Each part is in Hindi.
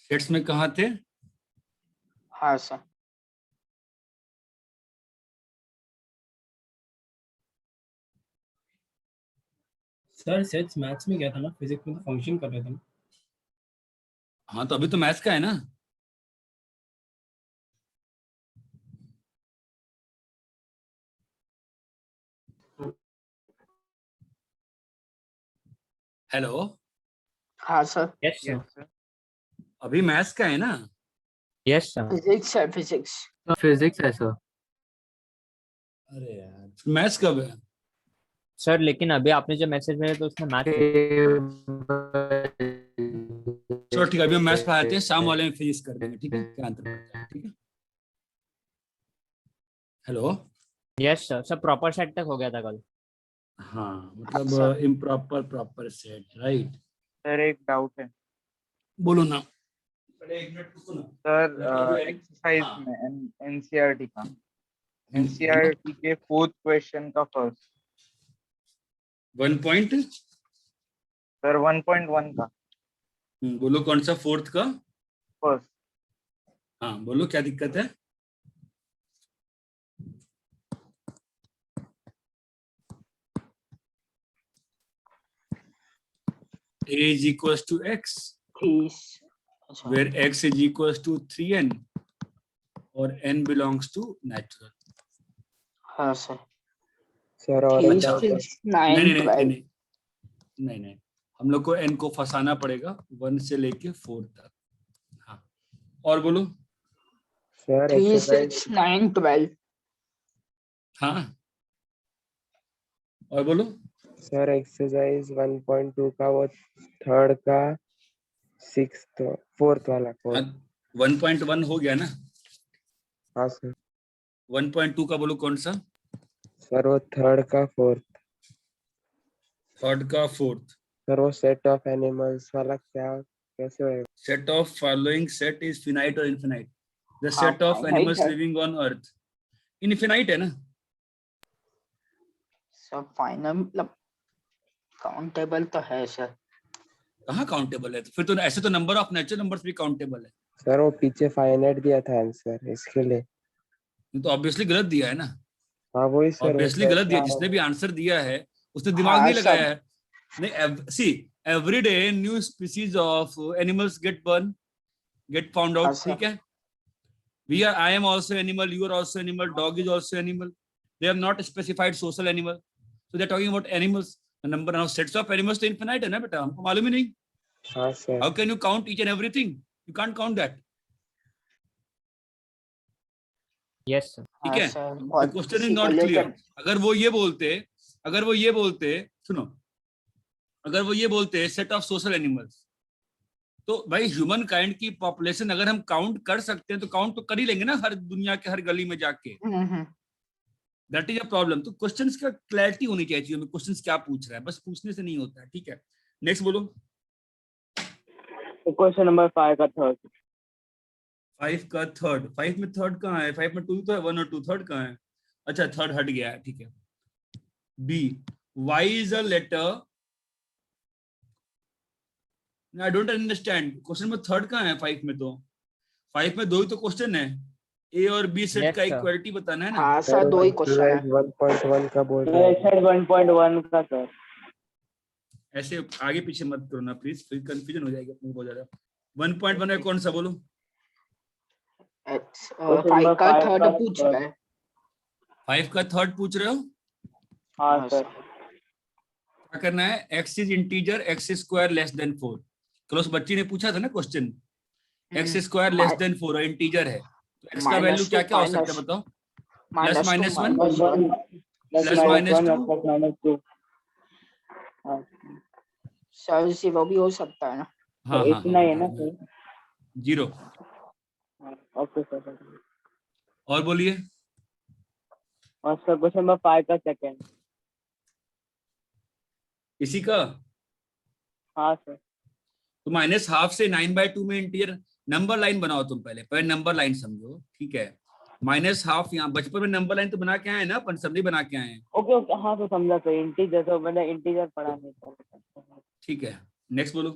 सेट्स में कहाँ थे? हाँ सर। सर सेट्स मैथ्स में क्या था ना, फिजिक्स में तो फंक्शन कर रहे थे ना। हाँ तो अभी तो मैथ्स का है ना। हेलो, हाँ सर। Yes sir. अभी मैथ्स का है ना। Yes sir. फिजिक्स है, फिजिक्स। फिजिक्स है सर। अरे यार मैथ्स कब है? सर लेकिन अभी आपने जो मैसेज भेजा तो उसमें मैथ चलो ठीक है, अभी हम मैथ्स पढ़ाते हैं, शाम वाले में फिनिश कर देंगे, ठीक है? क्या अंतर पड़ता है, ठीक है? Hello. Yes sir. Sir proper set तक हो गया था कल। हाँ मतलब sir. Improper proper set, right? Sir एक डाउट है बोलो ना। पहले एक मिनट रुको ना। सर, एक्सरसाइज हाँ। में एनसीईआरटी का बोलो। एनसीईआरटी के फोर्थ क्वेश्चन का फर्स्ट 1 पॉइंट। सर 1.1 का बोलो कौन सा फोर्थ का? फर्स्ट। हाँ बोलो क्या दिक्कत है? a is equals to x 30। अच्छा। where x is equals to 3n और n belongs to natural। हाँ सर। सर और अच्छा। 6, नहीं 9, नहीं नहीं 12। नहीं नहीं नहीं, हम लोग को n को फंसाना पड़ेगा 1 से लेके 4 तक। हाँ और बोलो। सर 3, 6, 9, 12। हाँ और बोलो। सर एक्सरसाइज 1.2 का वो थर्ड का सिक्स्थ फोर्थ वाला हाँ फोर्थ। 1.1 हो गया ना। हाँ सर। 1.2 का बोलो कौन सा? सर वो थर्ड का फोर्थ। थर्ड का फोर्थ। सर वो सेट ऑफ एनिमल्स वाला क्या कैसे होएगा? Set of following set is finite और इनफिनाइट? द हाँ, सेट ऑफ finite एनिमल्स है। लिविंग ऑन अर्थ इनफिनाइट है ना। सब फाइनल मतलब काउंटेबल तो है सर। कहाँ काउंटेबल है? तो फिर तो ऐसे तो नंबर ऑफ नेचुरल नंबर्स भी काउंटेबल है। सर वो पीछे फाइनाइट दिया था आंसर इसके लिए। ये तो ऑब्वियसली गलत दिया है ना। हाँ वही सर वो ऑब्वियसली गलत दिया, कैसा जिसने भी आंसर दिया है उसने दिमाग हाँ नहीं सब। लगाया है। नहीं see, every day new species of animals get born, get found हाँ आउट, सर। ठीक है? We are, I am also animal, you are also animal, dog is also animal. They have not specified social animal, so they're talking about animals. The number of sets of animals तो infinite है ना बेटा, हमको मालूम ही नहीं। हाँ sir. How can you count each and everything? You can't count that. Yes sir. ठीक हाँ है? सर। The बहुत question is किसी को not clear. लेकर। अगर वो ये बोलते, सुनो, अगर वो ये बोलते सेट ऑफ सोशल एनिमल्स, तो भाई ह्यूमन काइंड की पॉपुलेशन अगर हम काउंट कर सकते हैं तो काउंट तो कर ही लेंगे ना, हर दुनिया के हर गली में जाके। That is a problem. तो क्वेश्चंस का क्लैरिटी होनी चाहिए, हमें क्वेश्चंस क्या पूछ रहा है, बस पूछने से नहीं होता है, ठीक है? नेक्स्ट बोलो। क्वेश्चन नंबर 5 का थर्ड। 5 का थर्ड। 5 में थर्ड कहाँ है? 5 में 2 तो है, 1 और 2, थर्ड कहाँ है? अच्छा थर्ड हट गया है, ठीक है। B, why is a letter. I don't understand, question में थर्ड कहाँ है? 5 में तो 5 में 2 ही तो क्वेश्चन है, ए और बी सेट Yes, का sir. इक्वालिटी बताना है ना। हाँ सर, 2 ही क्वेश्चन है। 1.1 का बोल रहा है सर 1.1 का सर। ऐसे आगे पीछे मत करो ना प्लीज, फिर कंफ्यूजन हो जाएगी अपने को बहुत ज्यादा। 1.1 है कौन सा बोलो? 5 का थर्ड पूछ रहा है। 5 का थर्ड पूछ रहे हो? हाँ हाँ सर। क्या करना है? x is integer, x square less than 4। कल उस बच्ची ने पूछा था ना question, x square less than 4 और इंटीजर है, तो x का वैल्यू क्या क्या हो सकता है बताओ? Plus minus 1, plus minus 2। Sir 0 भी हो सकता है ना। हाँ हाँ इतना ही है ना हाँ, सर। 0। Okay sir. और बोलिए। और सर क्वेश्चन नंबर 5 का सेकंड। इसी का हाँ सर। तो माइनस हाफ से 9/2 में इंटीजर नंबर लाइन बनाओ तुम, पहले नंबर लाइन समझो, ठीक है? माइनस हाफ, यहाँ बचपन में नंबर लाइन तो बना के आए हैं ना अपन, सब नहीं बना के आए हैं, ओके ओके हाँ तो समझा सर। इंटीजर तो मैंने इंटीजर पढ़ा नहीं था। ठीक है? नेक्स्ट बोलो।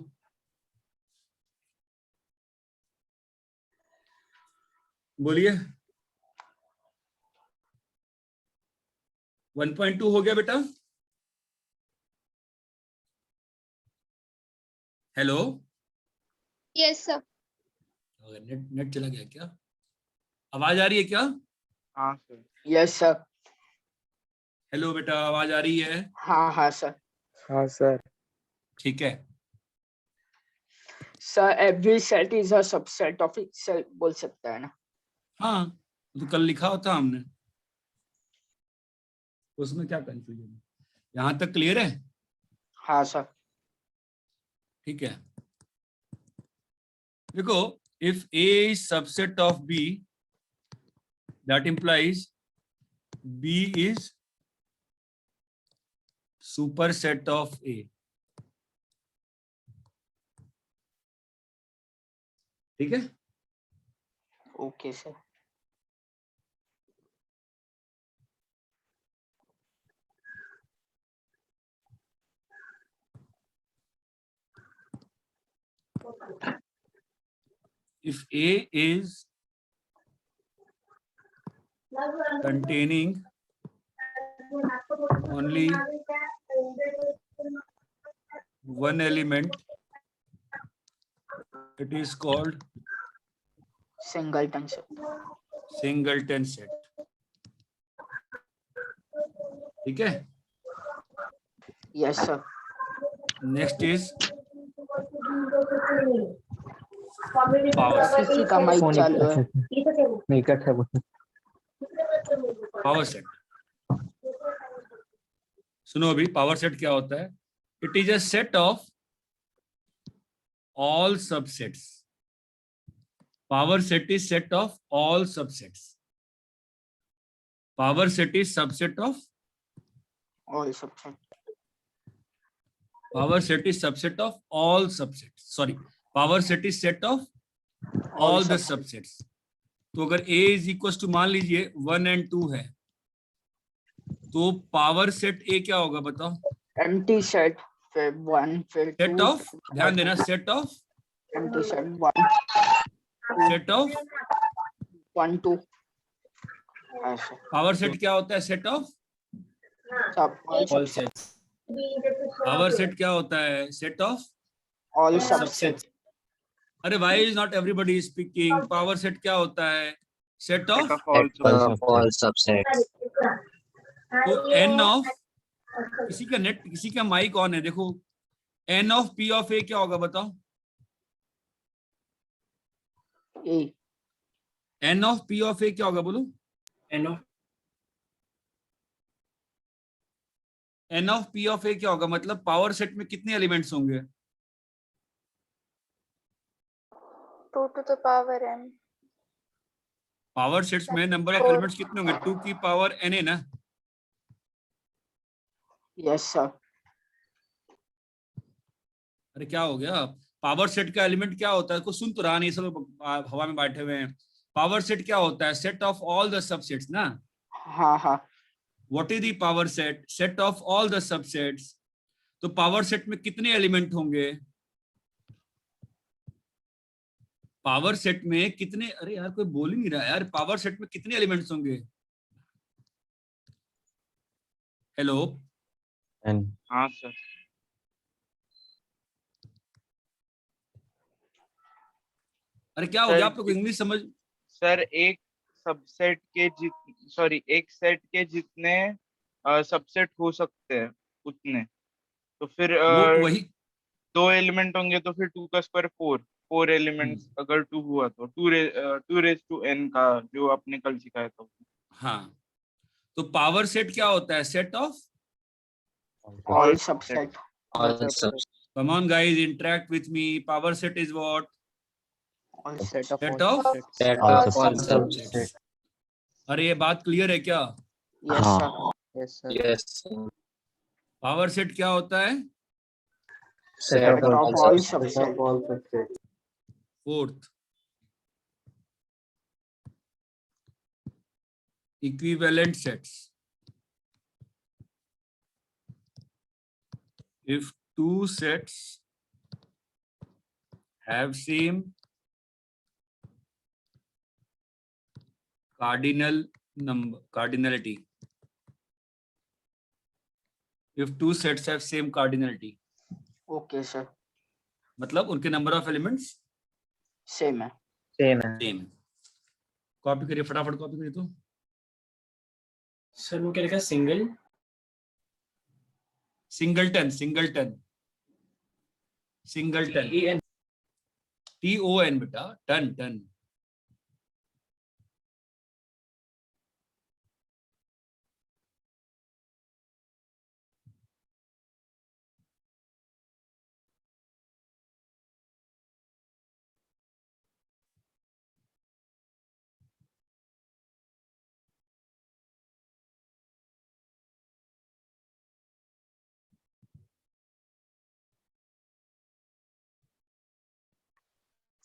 बोलिए 1.2 हो गया बेटा? Hello, yes sir. Net net चला गया क्या? आवाज आ रही है क्या? हाँ सर। Yes sir. हेलो बेटा, आवाज आ रही है? हाँ हाँ सर। हाँ सर। ठीक है। Sir every set is a subset of itself बोल सकता है ना? हाँ, तो कल लिखा होता हमने, उसमें क्या कंफ्यूजन है? यहां तक क्लियर है? हाँ सर। ठीक है, देखो, if A is subset of B, that implies B is superset of A. ठीक है? Okay sir. If A is containing only one element, it is called singleton sir. singleton set. ठीक है? Yes sir. Next is power set. किसी का माइक चालू है। पावर सेट, सुनो अभी, पावर सेट क्या होता है? It is a set of all subsets. Power set is set of all subsets. Power set is subset of, all subset. Power set is subset of all subsets. Sorry, power set is set of all the subsets. तो अगर A इज इक्वल टू, मान लीजिए 1 and 2 है, तो पावर सेट A क्या होगा बताओ? एम्प्टी सेट, फिर 1 फिर 2। सेट ऑफ, ध्यान देना, set of, empty set 1 set of 1 2 ऐसे पावर सेट क्या होता है? सेट ऑफ, सब all All subset. sets. Power set क्या होता है? Set of all subset. Subsets. अरे भाई, is not everybody speaking. Power set क्या होता है? Set of, all subset. तो n ऑफ, किसी का नेट, किसी का माइक ऑन है, देखो, n of P of A क्या होगा बताओ? ए। n of P of A क्या होगा बोलो? And of n of P of A क्या होगा? मतलब पावर सेट में कितने एलिमेंट्स होंगे? 2 to the power n। Power sets में नंबर ऑफ एलिमेंट्स कितने होंगे? 2 की पावर n है ना? Yes sir. अरे क्या हो गया? पावर सेट का एलिमेंट क्या होता है? कुछ सुन तो रहा नहीं, सब हवा में बैठे हुए हैं. पावर सेट क्या होता है? Set of all the subsets ना. हाँ हाँ। What is the power set? Set of all the subsets. तो पावर सेट में कितने एलिमेंट होंगे? पावर सेट में कितने, अरे यार कोई बोल ही नहीं रहा यार, पावर सेट में कितने एलिमेंट्स होंगे? हेलो, हाँ सर। अरे क्या हो गया आप लोग, इंग्लिश समझ? सर एक सबसेट के एक सेट के जितने सबसेट हो सकते हैं उतने, तो फिर वो वही, 2 एलिमेंट होंगे तो फिर 2 का स्क्वायर 4 एलिमेंट्स अगर 2 हुआ तो 2 रेज टू n का जो आपने कल सिखाया था। हाँ, तो पावर सेट क्या होता है? Set of, all subset. Come on guys, interact with me. Power set is what? All set set of, All subsets। अरे ये बात क्लियर है क्या? Yes sir. Yes power set क्या होता है? Set of all subset. Fourth, equivalent sets. If two sets have same cardinal number, cardinality. If two sets have same cardinality, okay sir, मतलब उनके number of elements सेम है. सेम है. same है. कॉपी करिए, फटाफट कॉपी करिए तो. सर वो क्या लिखा है? Single Singleton, singleton, singleton. EN TON बेटा, ton, ton.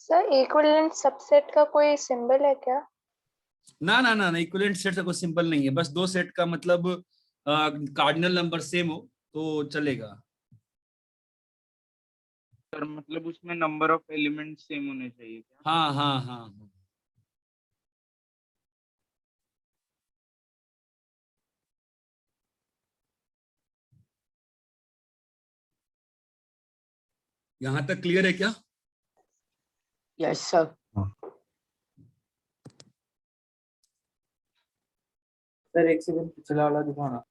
Sir equivalent subset का कोई सिंबल है क्या? ना ना ना, इक्विवेलेंट सेट का कोई सिंबल नहीं है, बस दो सेट का मतलब कार्डिनल नंबर सेम हो तो चलेगा. सर मतलब उसमें नंबर ऑफ एलिमेंट सेम होने चाहिए क्या? हाँ हाँ हाँ हाँ. यहां तक क्लियर है क्या? Yes sir. सर एक सेकंड पिछला वाला दिखाना.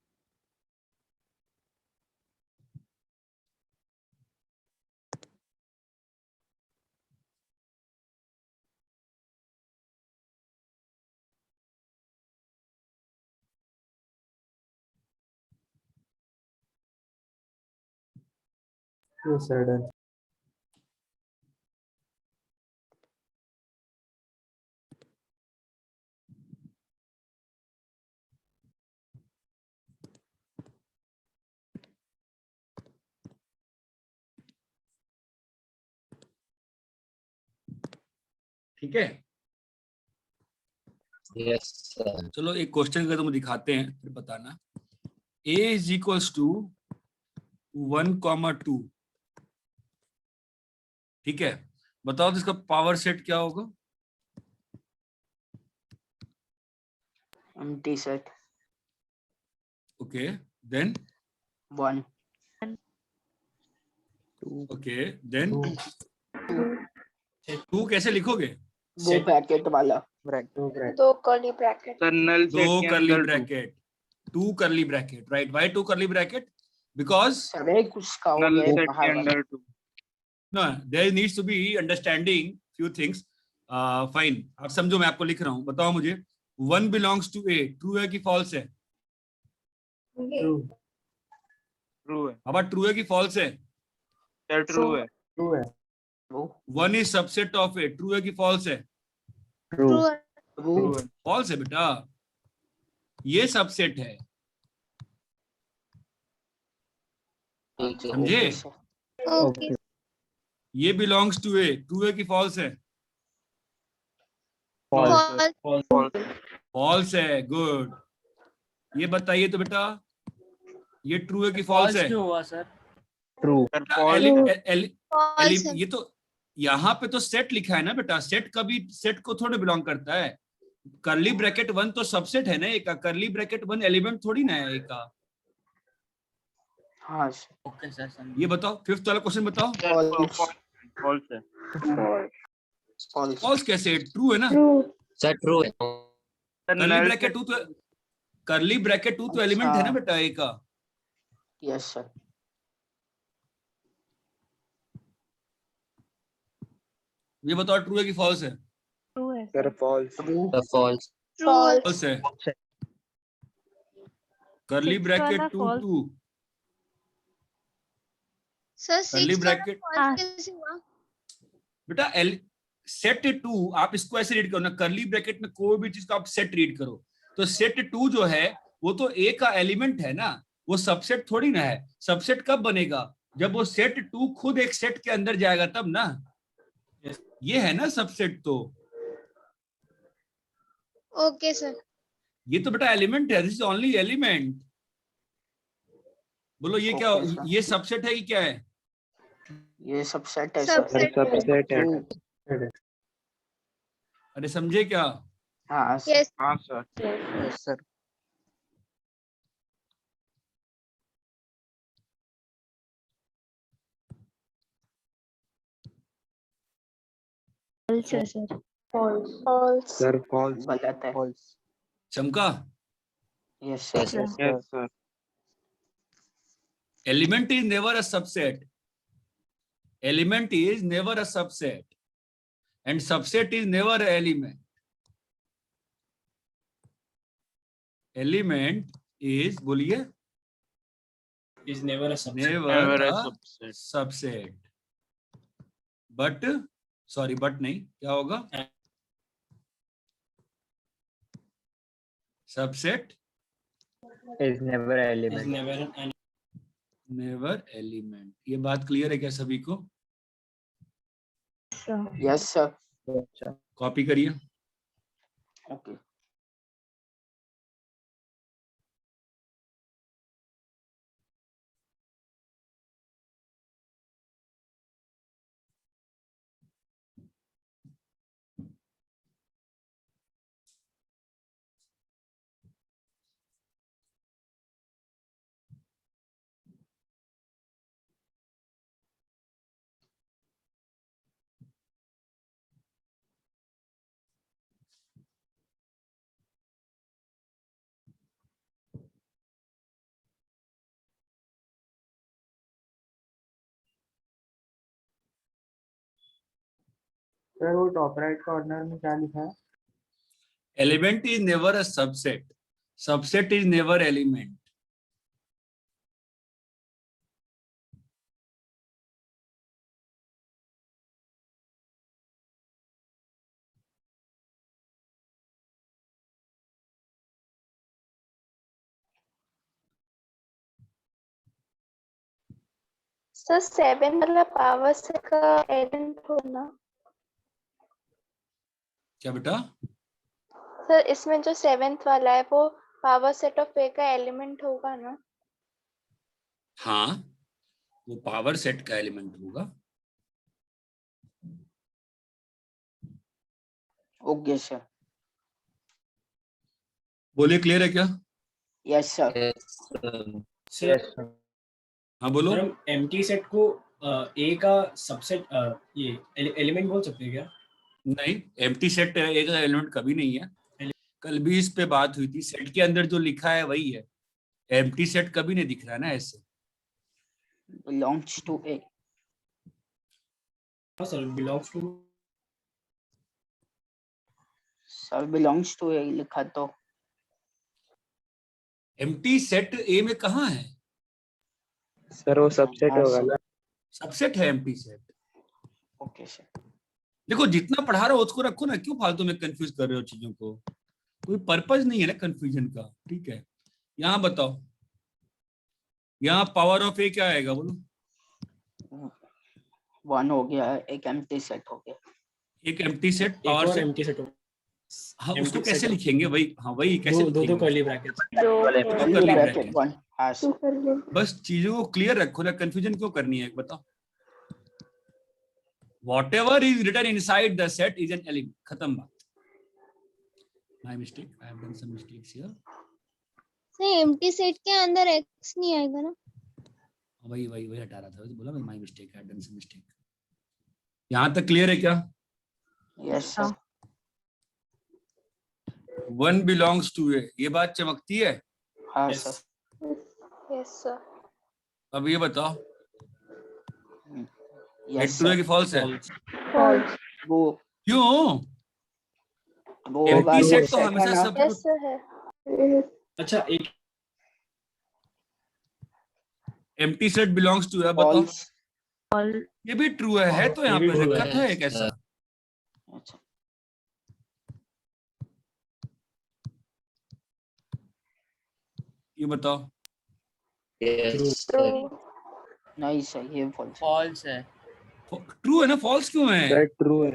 Yes, sir, done. ठीक है. Yes sir. चलो एक क्वेश्चन का तुम दिखाते हैं, फिर बताना. A is equals to 1,2. ठीक है, बताओ तो इसका पावर सेट क्या होगा? Empty set. Okay, then 1. Okay, then 2 कैसे लिखोगे? वो ब्रैकेट वाला. दो curly bracket. Sir null set दो के करली अंदर two. ब्रैकेट, 2 करली ब्रैकेट, राइट? व्हाई 2 करली ब्रैकेट? बिकॉज सर एक उसका हो नल गया सेट के बाहर वाला. अंदर 2. no, there needs to be understanding few things. Fine, आप समझो, मैं आपको लिख रहा हूँ, बताओ मुझे. 1 belongs to A, ट्रू है कि फॉल्स है? ट्रू है अब ट्रू है कि फॉल्स है? सर, ट्रू है. ट्रू है. वो 1 is subset of A, true है कि फॉल्स है? ट्रू. वो ट्रू है. फॉल्स है बेटा, ये सबसेट है, समझे? Okay sir. ओके. ये बिलोंग्स टू ए, ट्रू है कि फॉल्स है? फॉल्स है, गुड. ये बताइए तो बेटा, ये ट्रू है कि फॉल्स है? क्यों हुआ सर? ट्रू. Sir false. ये तो यहाँ पे तो सेट लिखा है ना बेटा, सेट कभी सेट को थोड़े बिलोंग करता है. करली ब्रैकेट 1 तो सबसेट है ना एक का, करली ब्रैकेट 1 एलिमेंट थोड़ी ना है एक का. हाँ सर. ओके सर ये बताओ, फिफ्थ वाला क्वेश्चन बताओ. फॉल्स है. फॉल्स. फॉल्स कैसे? ट्रू है ना. सर ट्रू है। सर करली नल ब्रैकेट 2 तो, करली ब्रैकेट 2 तो एलिमेंट है ना बेटा एक का. Yes sir. ये बताओ ट्रू है कि फॉल्स है? Sir false. True. False. False है. करली ब्रैकेट 2 2, सर करली 6 ब्रैकेट फॉल्स कैसे हुआ? बेटा सेट 2 आप इसको ऐसे रीड करो ना, करली ब्रैकेट में कोई भी चीज का आप सेट रीड करो तो सेट 2 जो है वो तो ए का एलिमेंट है ना, वो सबसेट थोड़ी ना है. सबसेट कब बनेगा? जब वो सेट 2 खुद एक सेट के अंदर जाएगा तब ना. ये है ना सबसेट. तो ओके सर. ये तो बेटा एलिमेंट है, दिस इज ओनली एलिमेंट. बोलो ये क्या, Okay, sir. ये सबसेट है कि क्या है? ये सबसेट है सबसेट सर. सबसेट है. अरे समझे क्या? हाँ सर Yes. हाँ सर यस सर False है sir. False. Sir, false. गलत है False. चमका, yes sir Yes, sir. Yes sir element is never a subset. Element is never a subset. And subset is never an element. Element is, बोलिए, Is never a subset. never Never a a subset. subset. But, sorry, but नहीं, क्या होगा? Subset, is never an Is element. never an never element. ये बात क्लियर है क्या सभी को? यस सर कॉपी करिए. ओके सर वो टॉप राइट कॉर्नर में क्या लिखा है? Element is never a subset. Subset is never element. Sir 7 वाला पावर सेट का एलिमेंट होना. क्या बेटा? सर इसमें जो 7th वाला है वो पावर सेट ऑफ ए का एलिमेंट होगा ना. हाँ, वो पावर सेट का एलिमेंट होगा. ओके सर बोलिए, क्लियर है क्या? Yes sir Yes, sir. sir. हाँ बोलो. सर हम एम्प्टी सेट को ए का सबसेट ये एलिमेंट बोल सकते हैं क्या? नहीं, एम्प्टी सेट एक एलिमेंट कभी नहीं है. कल भी इस पे बात हुई थी. सेट के अंदर जो लिखा है वही है. एम्प्टी सेट कभी नहीं दिख रहा ना ऐसे. बिलोंग्स टू ए हाँ sir belongs to. Sir belongs to a लिखा तो एम्प्टी सेट ए में कहाँ है? Sir, वो सबसेट हाँ, होगा sir. ना. सबसेट है एम्प्टी सेट. ओके सर देखो, जितना पढ़ा रहे हो उसको रखो ना, क्यों फालतू में कंफ्यूज कर रहे हो चीजों को? कोई पर्पज नहीं है ना कंफ्यूजन का. ठीक है, यहाँ बताओ, यहाँ पावर ऑफ ए क्या आएगा बोलो? 1 हो गया एक एम्प्टी सेट हो गया एक एम्प्टी सेट, एक पावर और सेट. एम्प्टी सेट हो. हाँ, उसको empty कैसे set. लिखेंगे? वही, हाँ वही कैसे दो दो लिखेंगे? Curly brackets. दो curly ब्रैकेट bracket. 1 हाँ सर बस चीजों को क्लियर रखो ना, कंफ्यूजन क्यों करनी है? बताओ. Whatever is written inside the set is an element. खत्म बात. My mistake. I have done some mistakes here. Sir empty set के अंदर एक्स नहीं आएगा ना? वही वही वही हटा रहा था. बोला मैं, my mistake. I have done some mistake. यहाँ तक क्लियर है क्या? Yes sir One belongs to A. ये बात चमकती है. हाँ Yes. Sir yes sir. अब ये बताओ, यस ट्रू है सर कि फॉल्स है? False. वो क्यों? वो एम्प्टी होगा सेट तो set हमेशा है ना सब. यस सर है. अच्छा एक एम्प्टी सेट बिलोंग्स टू है. बताओ, फॉल्स ये भी ट्रू है तो यहाँ ये भी पे true रखा है. था एक ऐसा. अच्छा ये बताओ, Yes, sir. True. नहीं सर ये फॉल्स फॉल्स है. ट्रू है ना? फॉल्स क्यों है? Sir, true है.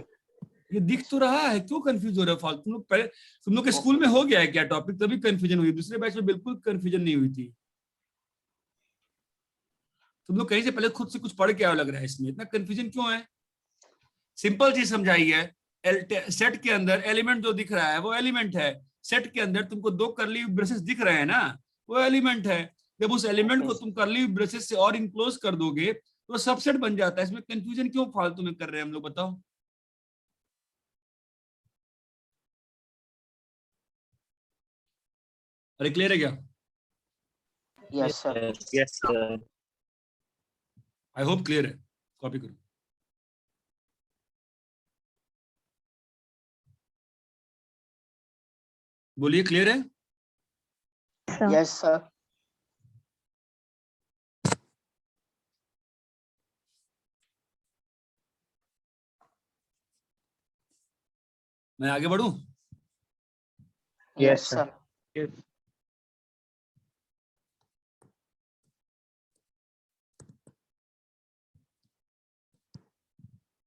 ये दिख तो रहा है, क्यों कंफ्यूज हो रहे हो फालतू? तुम लोग पहले, तुम लोग के स्कूल में हो गया है क्या टॉपिक, तभी कंफ्यूजन हुई? दूसरे बैच में बिल्कुल कंफ्यूजन नहीं हुई थी. तुम लोग कहीं से पहले खुद से कुछ पढ़ के आओ लग रहा है. इसमें इतना कंफ्यूजन क्यों है? सिंपल चीज समझाई है. सेट के अंदर एलिमेंट जो दिख रहा है वो एलिमेंट है, सेट के अंदर तुमको दो कर्ली ब्रेसेस दिख रहे हैं ना, वो एलिमेंट है। जब उस एलिमेंट को तुम कर्ली ब्रेसेस से और इनक्लोज कर दोगे तो सबसेट बन जाता है। इसमें कंफ्यूजन क्यों फालतू में कर रहे हैं हम लोग, बताओ। अरे क्लियर है क्या? Yes sir. Yes, sir. I hope clear है। कॉपी करो। बोलिए क्लियर है? Yes sir. मैं आगे बढ़ूं? Yes sir. Yes.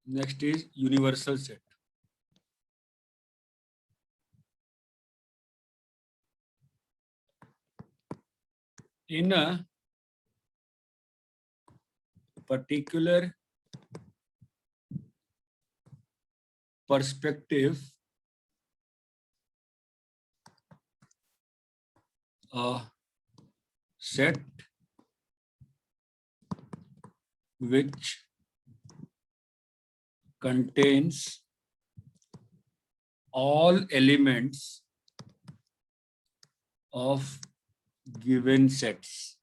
Next is universal set. In a particular perspective, a set which contains all elements of given sets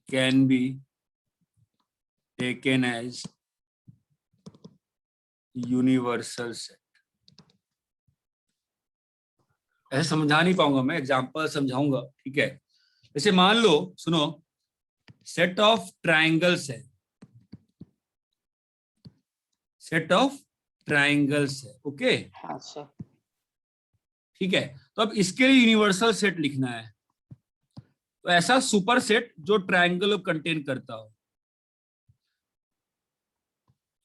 can be taken as universal set. ऐसे समझा नहीं पाऊंगा मैं, एग्जांपल समझाऊंगा, ठीक है। जैसे मान लो, सुनो, सेट ऑफ ट्रायंगल्स है, सेट ऑफ ट्रायंगल्स है, ओके, हाँ सर। ठीक है। तो अब इसके लिए यूनिवर्सल सेट लिखना है, तो ऐसा सुपर सेट जो ट्रायंगल को कंटेन करता हो,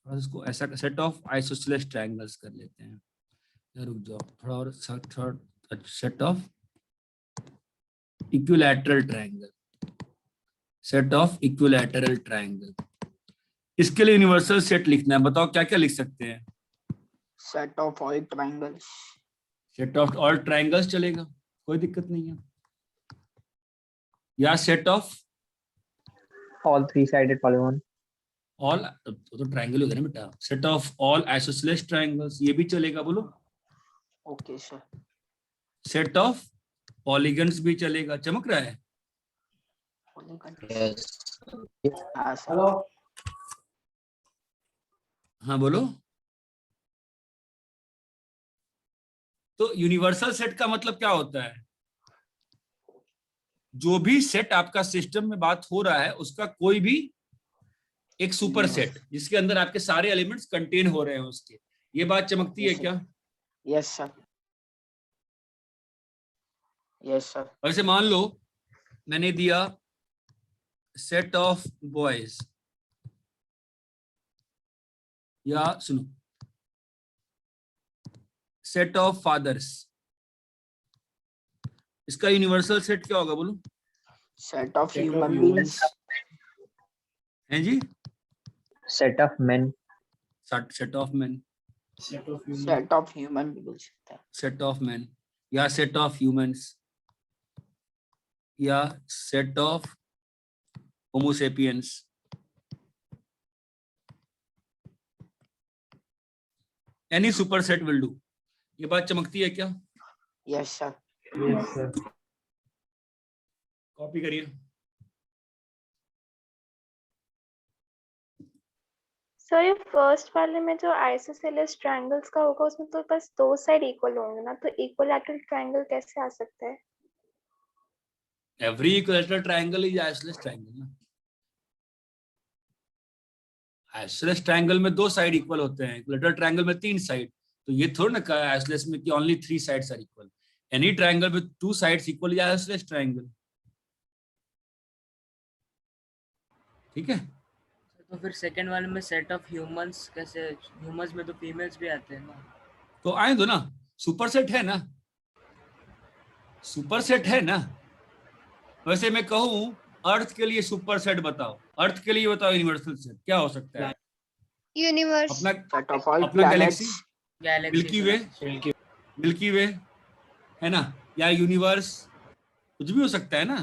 और इसको ऐसा सेट ऑफ आइसोसेलेस ट्रायंगल्स कर लेते हैं। रुक जाओ थोड़ा और, set of equilateral triangle, set of equilateral triangle, इसके लिए यूनिवर्सल सेट लिखना है। बताओ क्या क्या लिख सकते हैं? Set of all triangles. Set of all triangles चलेगा, कोई दिक्कत नहीं है, या set of All three-sided polygon. All, तो ट्रायंगल हो गया ना बेटा, set of all isosceles triangles, ये भी चलेगा, बोलो। Okay sir. Set of polygons भी चलेगा, चमक रहा है? Yes. हाँ सर। हाँ बोलो। तो यूनिवर्सल सेट का मतलब क्या होता है? जो भी सेट आपका सिस्टम में बात हो रहा है उसका कोई भी एक सुपर सेट जिसके अंदर आपके सारे एलिमेंट्स कंटेन हो रहे हैं उसके, ये बात चमकती है क्या? Yes sir. Yes sir. वैसे मान लो मैंने दिया सेट ऑफ बॉयज, या सुनो सेट ऑफ फादर्स, इसका यूनिवर्सल सेट क्या होगा, बोलो? Set of human beings. हैं जी? Set of men. Set of man, set of human भी बोल सकता है। सेट ऑफ मैन, या सेट ऑफ ह्यूमंस, या set of Homo sapiens. Any super set will do. ये बात चमकती है क्या? Yes sir. Yes, sir. Copy करिए। सर ये फर्स्ट वाले में जो आइसोसेलेस ट्रायंगल्स का होगा उसमें तो बस दो साइड इक्वल होंगे ना, तो इक्विलैटरल ट्रायंगल कैसे आ सकता है? Every equilateral triangle is isosceles triangle ना। आइसोसेलेस ट्रायंगल में दो साइड इक्वल होते हैं, इक्विलैटरल ट्रायंगल में तीन साइड। तो ये थोड़ा ना कहा आइसोसेलेस में कि only 3 sides are equal. Any triangle with 2 sides equal is isosceles triangle, ठीक है। तो फिर सेकंड वाले में सेट ऑफ ह्यूमंस कैसे? ह्यूमंस में तो फीमेल्स भी आते हैं ना। तो आए दो ना, सुपर सेट है ना, सुपर सेट है ना। वैसे मैं कहूं अर्थ के लिए सुपर सेट बताओ, अर्थ के लिए बताओ यूनिवर्सल सेट क्या हो सकता है? यूनिवर्स, अपना set of all अपना planets, गैलेक्सी, मिल्की वे, मिल्की मिल्की वे है ना, या यूनिवर्स, कुछ भी हो सकता है ना,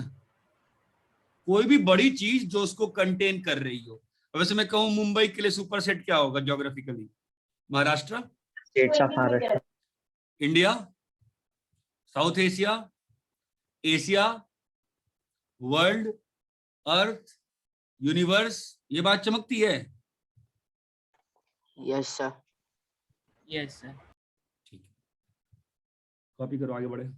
कोई भी बड़ी चीज जो उसको कंटेन कर रही हो। वैसे मैं कहूँ मुंबई के लिए सुपर सेट क्या होगा geographically? Maharashtra, States of Maharashtra. India, south Asia, Asia, world, earth, universe. ये बात चमकती है। yes sir. Yes sir. ठीक है, कॉपी करो, आगे बढ़े।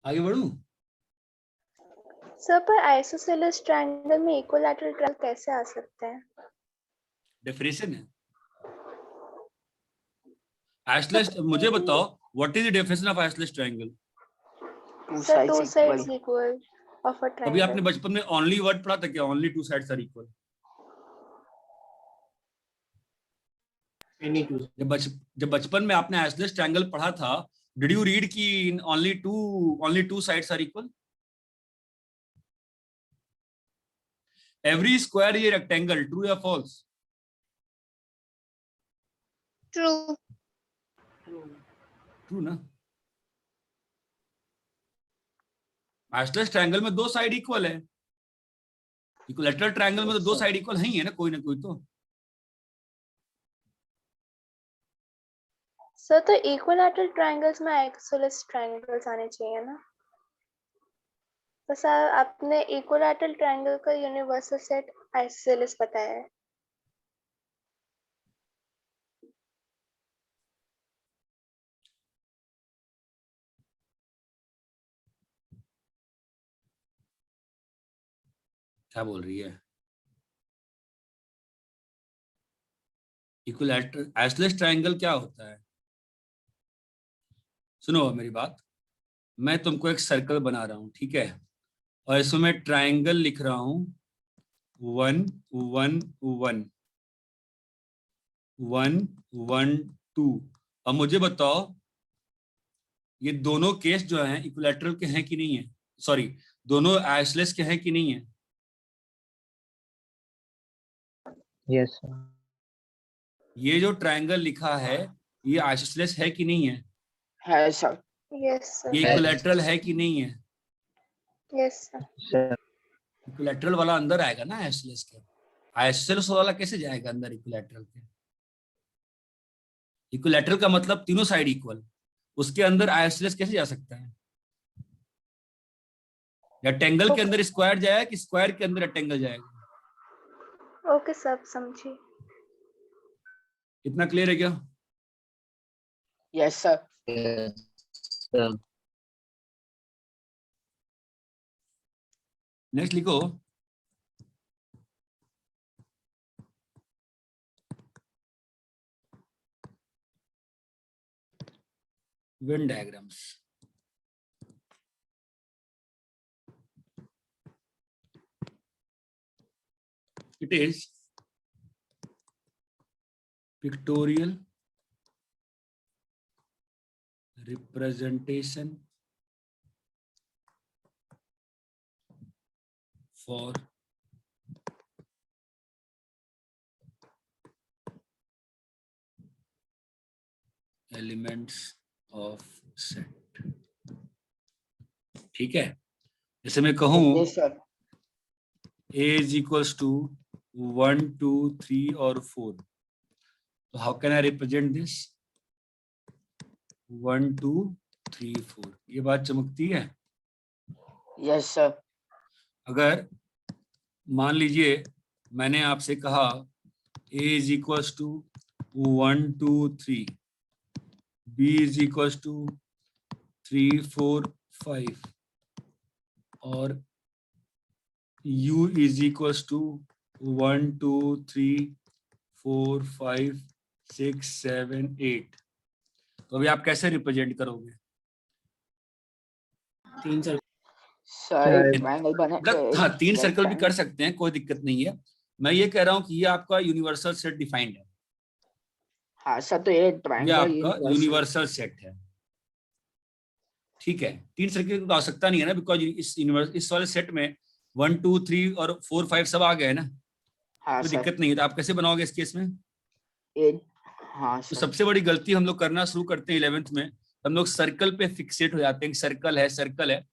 आगे बढ़ू? सर पर आइसोसेलेस ट्रायंगल में इक्विलैटरल ट्रायंगल कैसे आ सकते हैं? डेफिनेशन है आइसोसेलेस। मुझे बताओ what is the definition of isosceles triangle? Two sir two sides sides equal. Equal of a कभी आपने ट्रायंगल। बचपन में ओनली वर्ड पढ़ा था क्या? Only two sides are equal? Any two. जब बचपन में आपने आइसोसेलेस ट्रायंगल पढ़ा था, डिड यू रीड कि only two sides are equal? Every square ये रेक्टेंगल, ट्रू या फॉल्स? ट्रू, ट्रू ना। आइसोसेलेस ट्रायंगल में दो साइड इक्वल है, इक्विलैटरल ट्रायंगल में तो दो साइड इक्वल है ही है ना, कोई ना कोई तो। सर तो इक्विलैटरल ट्रायंगल्स में आइसोसेलेस ट्रायंगल्स आने चाहिए ना। तो सर आपने इक्विलैटरल ट्रायंगल का यूनिवर्सल सेट आइसोसेलेस बताया है। क्या बोल रही है? इक्विलैटरल आइसोसेलेस ट्रायंगल क्या होता है? सुनो मेरी बात, मैं तुमको एक सर्कल बना रहा हूं, ठीक है, और इसमें मैं ट्रायंगल लिख रहा हूं 1 1 1 1 1 2। अब मुझे बताओ ये दोनों केस जो हैं इक्विलैटरल के हैं कि नहीं है? सॉरी, दोनों आइसोसेलेस के हैं कि नहीं है? Yes sir. ये जो ट्रायंगल लिखा है ये आइसोसेलेस है कि नहीं है? है सर. Yes sir. ये इक्विलैटरल है कि नहीं है? Yes sir. Sir. इक्विलैटरल वाला अंदर आएगा ना आइसोसेलेस के। आइसोसेलेस वाला कैसे जाएगा अंदर इक्विलैटरल के? इक्विलैटरल का मतलब तीनों साइड इक्वल, उसके अंदर आइसोसेलेस कैसे जा सकता है? या टेंगल के अंदर स्क्वायर जाएगा कि स्क्वायर के अंदर रेक्टेंगल जाएगा? ओके सर, समझी। इतना क्लियर है क्या? Yes sir. Yes, sir. Next लिखो Venn diagrams. It is pictorial representation for elements of set। ठीक है, जैसे मैं कहूं Yes sir. A is equals to 1 2 3 और 4, so how can I represent this? 1 2 3 4। ये बात चमकती है। Yes sir. अगर मान लीजिए मैंने आपसे कहा A is equals to 1 2 3, B is equals to 3 4 5 और U is equals to 1 2 3 4 5 6 7 8। तो अभी आप कैसे रिप्रेजेंट करोगे? तीन सर्कल सर Sir, ट्रायंगल बना मतलब हाँ, तीन सर्कल भी कर rectangle. सकते हैं, कोई दिक्कत नहीं है, मैं ये कह रहा हूँ कि ये आपका यूनिवर्सल सेट डिफाइंड है, हाँ सर, तो ये ये ट्रायंगल आपका यूनिवर्सल सेट है, ठीक है। 3 सर्किल की आवश्यकता नहीं है ना, बिकॉज इस वाले सेट में 1 2 3 और 4 5 सब आ गए ना, हाँ तो सर, दिक्कत नहीं है। तो आप कैसे बनाओगे इस केस में? ये हाँ तो सर, सबसे बड़ी गलती हम लोग करना शुरू करते हैं 11th में, हम लोग सर्कल पे फिक्सेट हो जाते हैं, सर्कल है सर्कल है,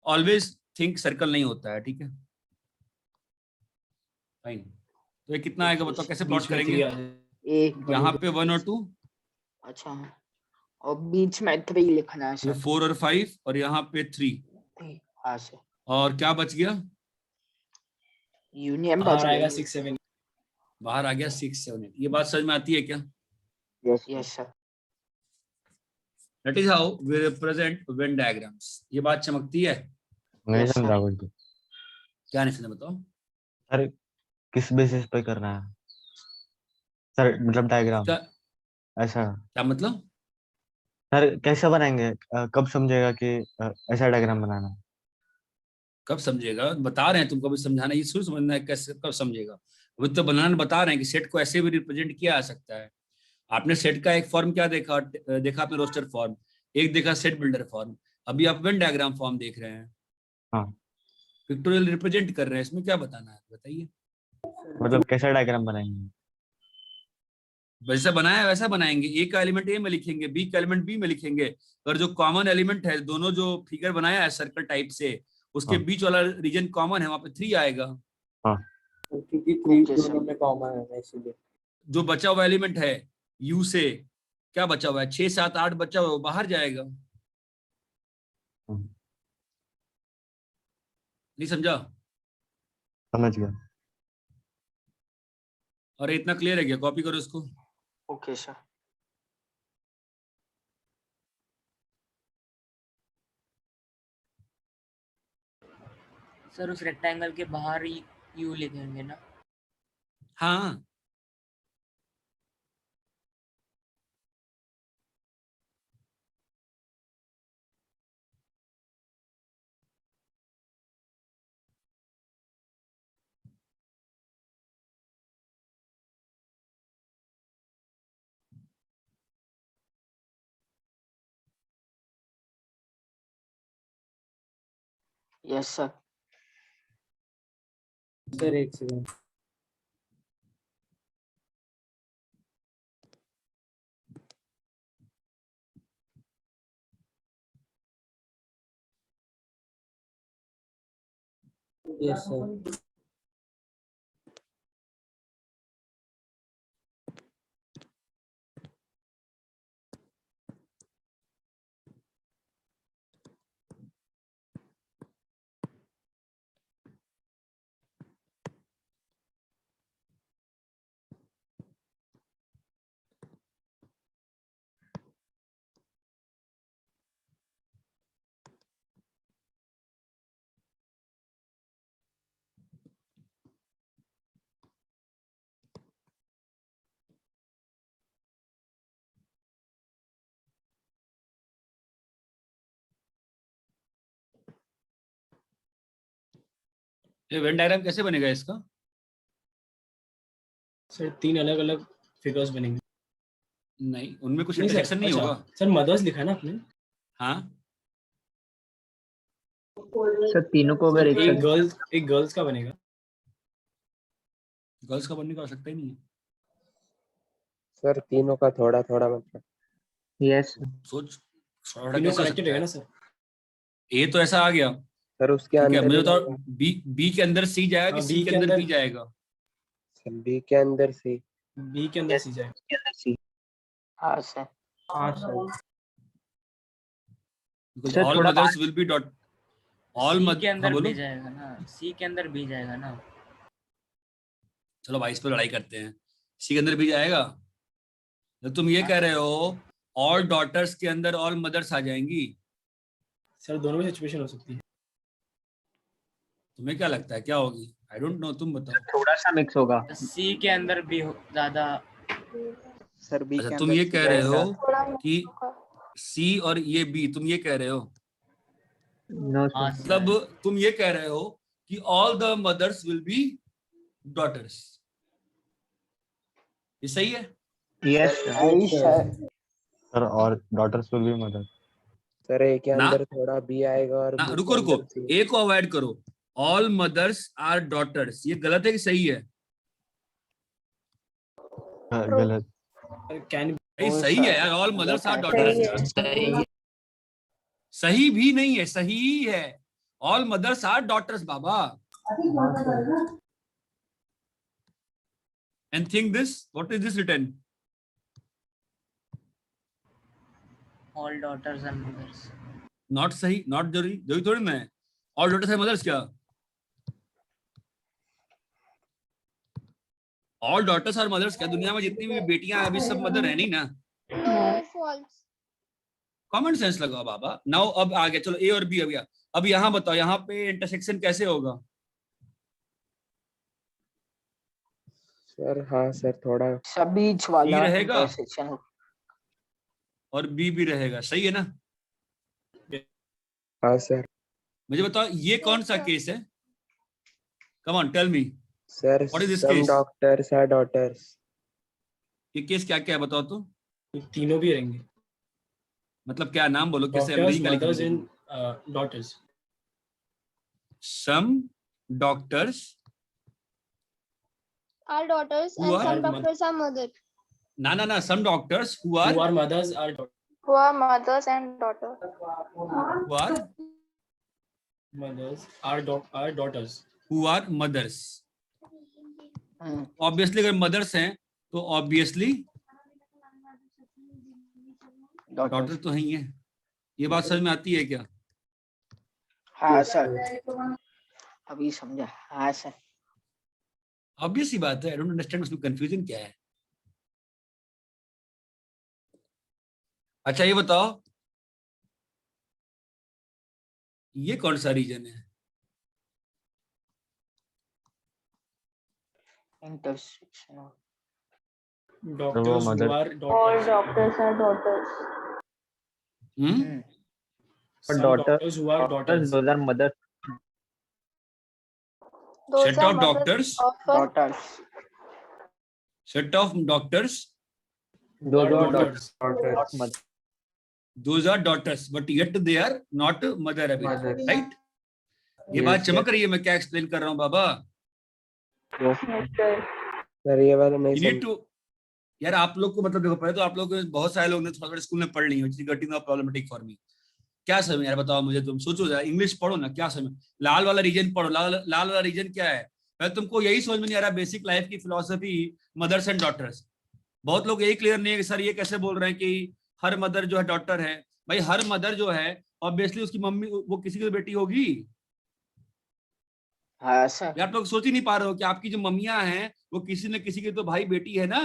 ऑलवेज थिंक सर्कल नहीं होता है, ठीक है फाइन। तो ये कितना आएगा बताओ, कैसे प्लॉट बीच में करेंगे? 3 आ जाए। एक यहाँ पे 1 और 2, अच्छा, और बीच में 3 लिखना है ये सर। 4 और 5, और यहाँ पे 3, हाँ सर, और क्या बच गया? यूनियन बाहर बच आएगा गई। 6 7। बाहर आ गया 6 7 8। ये बात समझ में आती है क्या? Yes sir, that is how we represent Venn diagrams. ये बात चमकती है? नहीं Yes, समझा sir. कुछ भी। क्या नहीं समझा बताओ? सर किस बेसिस पे करना है सर, मतलब डायग्राम क्या ऐसा? क्या मतलब? सर कैसे बनाएंगे, कब समझेगा कि ऐसा डायग्राम बनाना है? कब समझेगा बता रहे हैं तुमको, अभी समझाना ये शुरू समझना है, कैसे कब समझेगा? अभी तो बनाना बता रहे हैं कि सेट को ऐसे भी रिप्रेजेंट किया जा सकता है। आपने सेट का एक फॉर्म क्या देखा? देखा आपने रोस्टर फॉर्म, एक देखा सेट बिल्डर फॉर्म, अभी आप वेन डायग्राम फॉर्म देख रहे हैं। हाँ। पिक्टोरियल रिप्रेजेंट कर रहे हैं, इसमें क्या बताना है बताइए? मतलब कैसा डायग्राम बनाएंगे? वैसा बनाया वैसा बनाएंगे, ए का एलिमेंट ए में लिखेंगे, बी का एलिमेंट बी में लिखेंगे, और जो कॉमन एलिमेंट है, दोनों जो फिगर बनाया है सर्कल टाइप से, उसके हाँ। बीच वाला रीजन कॉमन है, वहां पे 3 आएगा। क्योंकि 3 Okay, sir. दोनों में कॉमन है ना, इसलिए। जो बचा हुआ एलिमेंट है यू से, क्या बचा हुआ है? 6 7 8 बचा हुआ है, वो बाहर जाएगा। नहीं समझा? समझ गया। और इतना क्लियर है क्या? कॉपी करो इसको। Okay sir. सर उस रेक्टेंगल के बाहर ही यू लिखेंगे ना? हाँ यस सर। सर एक सेकंड। Yes sir. ये वेन डायग्राम कैसे बनेगा इसका? सर 3 अलग अलग फिगर्स बनेंगे। नहीं, उनमें कुछ नहीं सर, इंटरसेक्शन नहीं अच्छा, होगा। सर मदर्स लिखा है ना आपने? हाँ सर तीनों को सर अगर एक गर्ल्स का बनेगा। गर्ल्स का बनने की आवश्यकता ही नहीं है। सर तीनों का थोड़ा थोड़ा मतलब। यस सोच थोड़ा तीनों कैसे हो कनेक्टेड सकता है है? ना सर? ए तो ऐसा आ गया, सर उसके ठीक है, अंदर मुझे ही बताओ होगा। बी के अंदर सी जाएगा कि हाँ, सी के अंदर बी जाएगा? सर बी के अंदर सी। बी के अंदर सी जाएगा। हाँ सर। हाँ सर। Because सर, all थोड़ा mothers will be dot all सी मद के हाँ अंदर बोलो। भी जाएगा ना, सी के अंदर भी जाएगा ना। चलो भाई इस पर लड़ाई करते हैं, सी के अंदर भी जाएगा? तो तुम ये हाँ कह सर। रहे हो ऑल डॉटर्स के अंदर ऑल मदर्स आ जाएंगी? सर दोनों में सिचुएशन हो सकती है। तुम्हें क्या लगता है क्या होगी? आई डोंट नो, तुम बताओ। थोड़ा सा मिक्स होगा सी के अंदर भी ज्यादा। सर। बी अच्छा के तुम अंदर ये सी कह रहे जाएगा। हो थोड़ा कि होगा। सी और ये बी, तुम ये कह रहे हो नो हाँ सर। मतलब सर। तुम ये कह रहे हो कि all the mothers will be daughters. ये सही है? Yes, sir. सर और daughters will be mother. Sir A के ना? अंदर थोड़ा बी आएगा और ना B रुको के रुको, अंदर C। ए को अवॉइड करो। ऑल मदर्स आर डॉटर्स, ये गलत है कि सही है? गलत। कैन भाई सही है यार, ऑल मदर्स आर डॉटर्स। सही सही भी नहीं है, सही है। ऑल मदर्स आर डॉटर्स बाबा। And think this, what is this written? all daughters and mothers. Not सही, नॉट जरूरी, जरूरी थोड़ी ना है। ऑल डॉटर्स आर मदर्स, क्या ऑल डॉटर्स आर मदर्स? क्या दुनिया में जितनी भी बेटियां हैं अभी सब मदर है नहीं ना? No, false. कॉमन सेंस लगाओ बाबा। नाउ अब आ गया, चलो ए और बी आ गया। अब यहाँ बताओ, यहाँ पे इंटरसेक्शन कैसे होगा? सर हाँ सर थोड़ा सबीच वाला E रहेगा? intersection। और बी भी रहेगा, सही है ना? हाँ सर। मुझे बताओ ये कौन सा केस है? Come on tell me. Sir What is this some case? doctors are daughters। ये केस क्या क्या है बताओ तो। तीनों भी रहेंगे। मतलब क्या, नाम बोलो कैसे Doctors, अंग्रेजी का mothers लिखोगे? and daughters. Some doctors Our daughters Who and are some mother? doctors are mother. ना some doctors who Who are are mothers are daughters. Who are mothers and daughters. Mothers are daughters. who are mothers। Hmm, obviously अगर मदर्स हैं तो ऑब्वियसली daughters। डॉटर तो ही है। ये बात समझ में आती है क्या? हाँ सर, अभी समझा। हाँ सर। ऑब्वियस ही बात है। आई डोंट अंडरस्टैंड, उसमें कंफ्यूजन क्या है? अच्छा ये बताओ, ये कौन सा रीजन है? Intersection। Doctors who mother. are All daughters. doctors are daughters. Hmm, Some daughter- doctors who are daughters. those are mothers. Those Set are of mothers doctors, of a daughters। set of doctors, Who are daughters. Not mother. those are daughters, but yet they are not mother अभी, Mothers. right? ये Yes, बात चमक yes. रही है, मैं क्या एक्सप्लेन कर रहा हूँ बाबा? सर ये वाला नहीं You need समझ। to, यार आप लोग को मतलब देखो, पहले तो आप लोग को बहुत सारे लोग ने थोड़ा थोड़ा स्कूल में पढ़ ली है, getting of problematic for me. क्या समझ यार बताओ मुझे, तुम सोचो जरा, इंग्लिश पढ़ो ना, क्या समझ? लाल वाला रीजन पढ़ो। लाल वाला रीजन क्या है? पहले तुमको यही समझ में नहीं आ रहा, बेसिक लाइफ की फिलोसफी, मदर्स एंड डॉटर्स। बहुत लोग यही क्लियर नहीं है कि सर ये कैसे बोल रहे हैं कि हर मदर जो है डॉटर है। भाई हर मदर जो है ऑब्वियसली उसकी मम्मी वो किसी की तो बेटी होगी। हाँ सर। ये आप लोग सोच ही नहीं पा रहे हो कि आपकी जो मम्मियां हैं वो किसी न किसी की तो भाई बेटी है ना।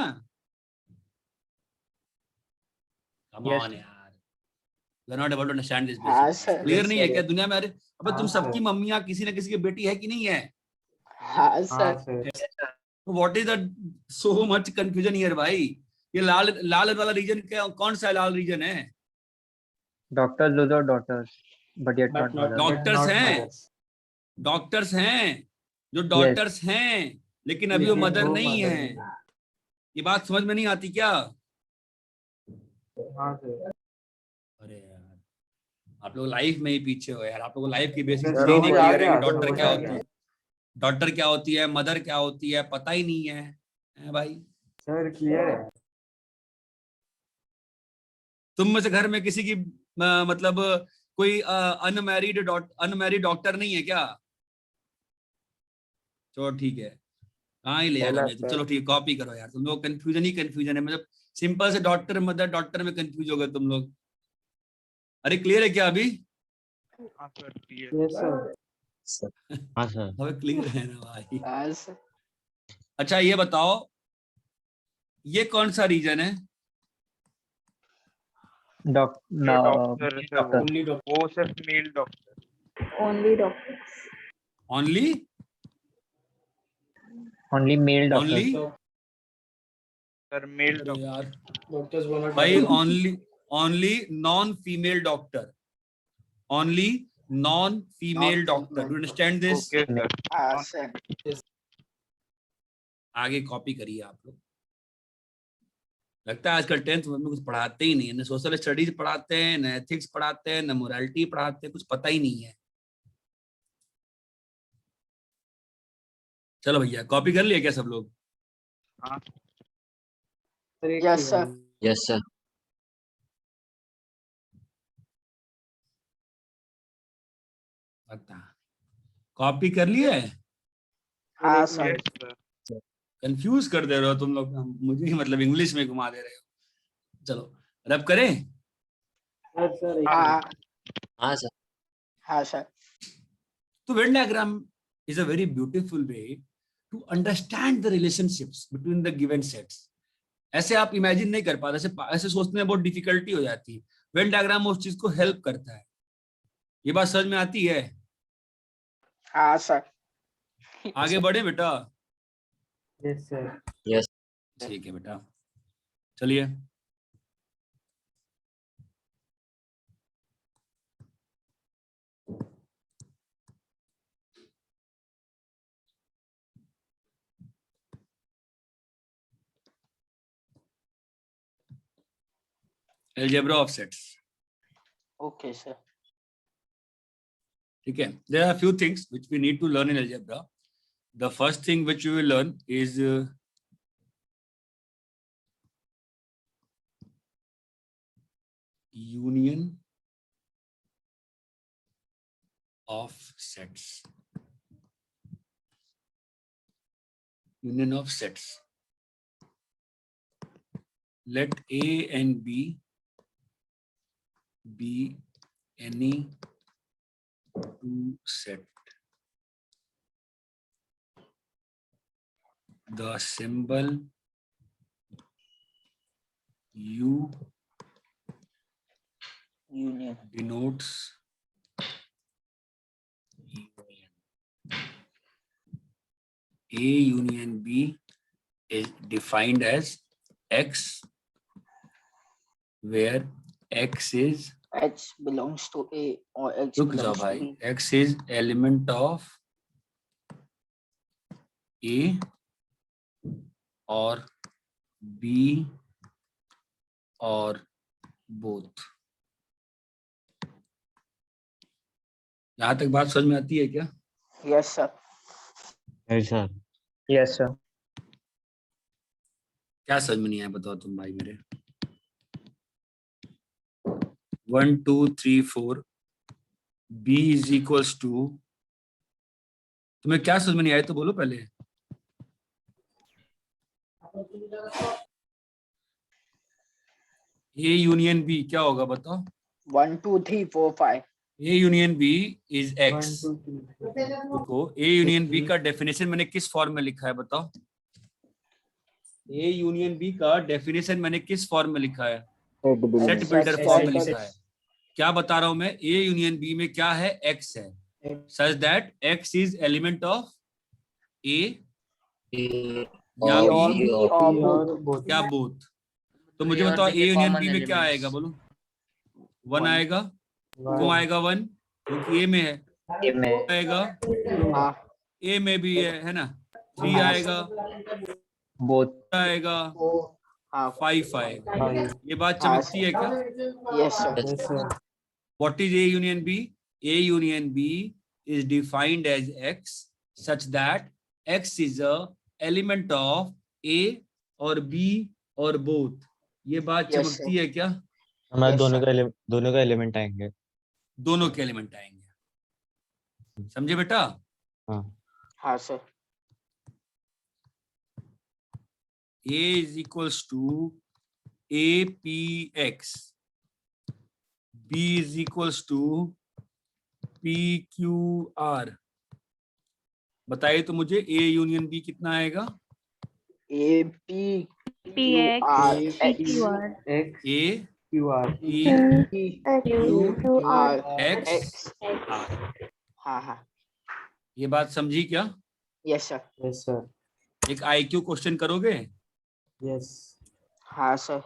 Come Yes. on यार, you are not able to understand this हाँ basic. सर। क्लियर नहीं है sir. क्या दुनिया में? अरे अबे तुम हाँ, सबकी sir. मम्मियां किसी न किसी की बेटी है कि नहीं है? हाँ हाँ sir. Sir. What is the so much confusion here भाई? ये लाल वाला रीजन क्या, कौन सा लाल रीजन है? Doctors, those are daughters, but yet But not not- mothers. Doctors Not हैं, mothers. डॉक्टर्स हैं जो डॉक्टर्स हैं, लेकिन अभी वो लेकिन मदर वो नहीं mother है। नहीं। ये बात समझ में नहीं आती क्या? हाँ सर। अरे यार आप लोग लाइफ में ही पीछे हो यार, आप लोगों को लाइफ की बेसिक सर, नहीं वो आ क्लियर है गया, कि डॉक्टर वो क्या आ होती गया। है, डॉक्टर क्या होती है, मदर क्या होती है, पता ही नहीं है, हैं भाई? सर क्लियर है। तुम में से घर में किसी की मतलब कोई अनमैरिड डॉक्टर नहीं है क्या? चलो ठीक है, हाँ ही ले है आएगा ना नहीं तो सर। चलो ठीक है, कॉपी करो यार। तुम लोग कंफ्यूजन ही कंफ्यूजन है, मतलब सिंपल से डॉक्टर मदर डॉक्टर में कंफ्यूज हो गए तुम लोग। अरे क्लियर है क्या अभी? हाँ सर, clear। Yes sir. हाँ सर। अबे क्लियर है ना भाई? हाँ सर। अच्छा ये बताओ, ये कौन सा रीजन है? जो डॉक्टर है वो Only doctor. वो सिर्फ male doctor. Only doctors. Only Only male doctors. Only So, sir male अरे डॉक्टर। यार doctors were not भाई, mothers. Only non female doctor, only non female doctor. Do understand this? Okay sir. हाँ सर। आगे कॉपी करिए आप लोग। लगता है आजकल 10th में कुछ पढ़ाते ही नहीं है, न सोशल स्टडीज पढ़ाते हैं, न एथिक्स पढ़ाते हैं, न मोरालिटी पढ़ाते हैं, कुछ पता ही नहीं है। चलो भैया, कॉपी कर लिया क्या सब लोग? हाँ यस सर। Yes sir. बता, कॉपी कर लिया है? हाँ सर। Yes sir. कंफ्यूज कर दे रहे हो तुम लोग, मुझे ही मतलब इंग्लिश में घुमा दे रहे हो। चलो रब करें। हाँ हाँ सर। हाँ सर। तो Venn diagram is a very beautiful way to understand the relationships between the given sets. ऐसे आप इमेजिन नहीं कर पाते, ऐसे सोचने में बहुत डिफिकल्टी हो जाती है। वेन डायग्राम उस चीज को हेल्प करता है। ये बात समझ में आती है? हाँ सर। आगे बढ़े बेटा। Yes sir. यस। ठीक है बेटा, चलिए। Algebra of sets. Okay sir. ठीक है, there are a few things which we need to learn in algebra. The first thing which we will learn is union of sets. Union of sets. Let A and B be any two set. The symbol U union. denotes union. A union B is defined as X, where X is, H belongs to A और X रुक जाओ belongs to भाई, B. X is element of A और B और both. यहाँ तक बात समझ में आती है क्या? Yes sir. Yes sir. Yes sir. क्या समझ में नहीं आया बताओ तुम भाई मेरे? 1 2 3 4 B is equals to, तुम्हें क्या समझ में नहीं आया तो बोलो पहले। A यूनियन B क्या होगा बताओ? 1 2 3 4 5। A union B is 1 X. 2 3 देखो A यूनियन B का डेफिनेशन मैंने किस फॉर्म में लिखा है बताओ? A यूनियन B का डेफिनेशन मैंने किस फॉर्म में लिखा है? सेट बिल्डर फॉर्म में लिखा है। क्या बता रहा हूं मैं? A यूनियन B में क्या है? X है, such that X is element of A या A B और B और और both। या both। तो मुझे A और बताओ B A के यूनियन common B में क्या elements। आएगा बोलो? 1 One। आएगा। क्यों आएगा 1? क्योंकि A में है। A में आएगा हाँ A में भी है ना? 3 हाँ आएगा, both आएगा, हाँ 5 आएगा। ये बात हाँ चमकती है क्या? Yes sir. Yes sir. What is A union B? A union B is defined as X such that X is a element of A और B और both. ये बात Yes, चमकती है क्या? हमारे Yes, दोनों का एलिमेंट आएंगे। दोनों के एलिमेंट आएंगे। समझे बेटा? हाँ। हाँ sir. A is equals to APX. B is equals to PQR. बताइए तो मुझे A यूनियन B कितना आएगा? A P Q R X X A Q R P Q R X X। R. हाँ हाँ ये बात समझी क्या? Yes sir. Yes sir. एक IQ क्वेश्चन करोगे? यस। हाँ सर।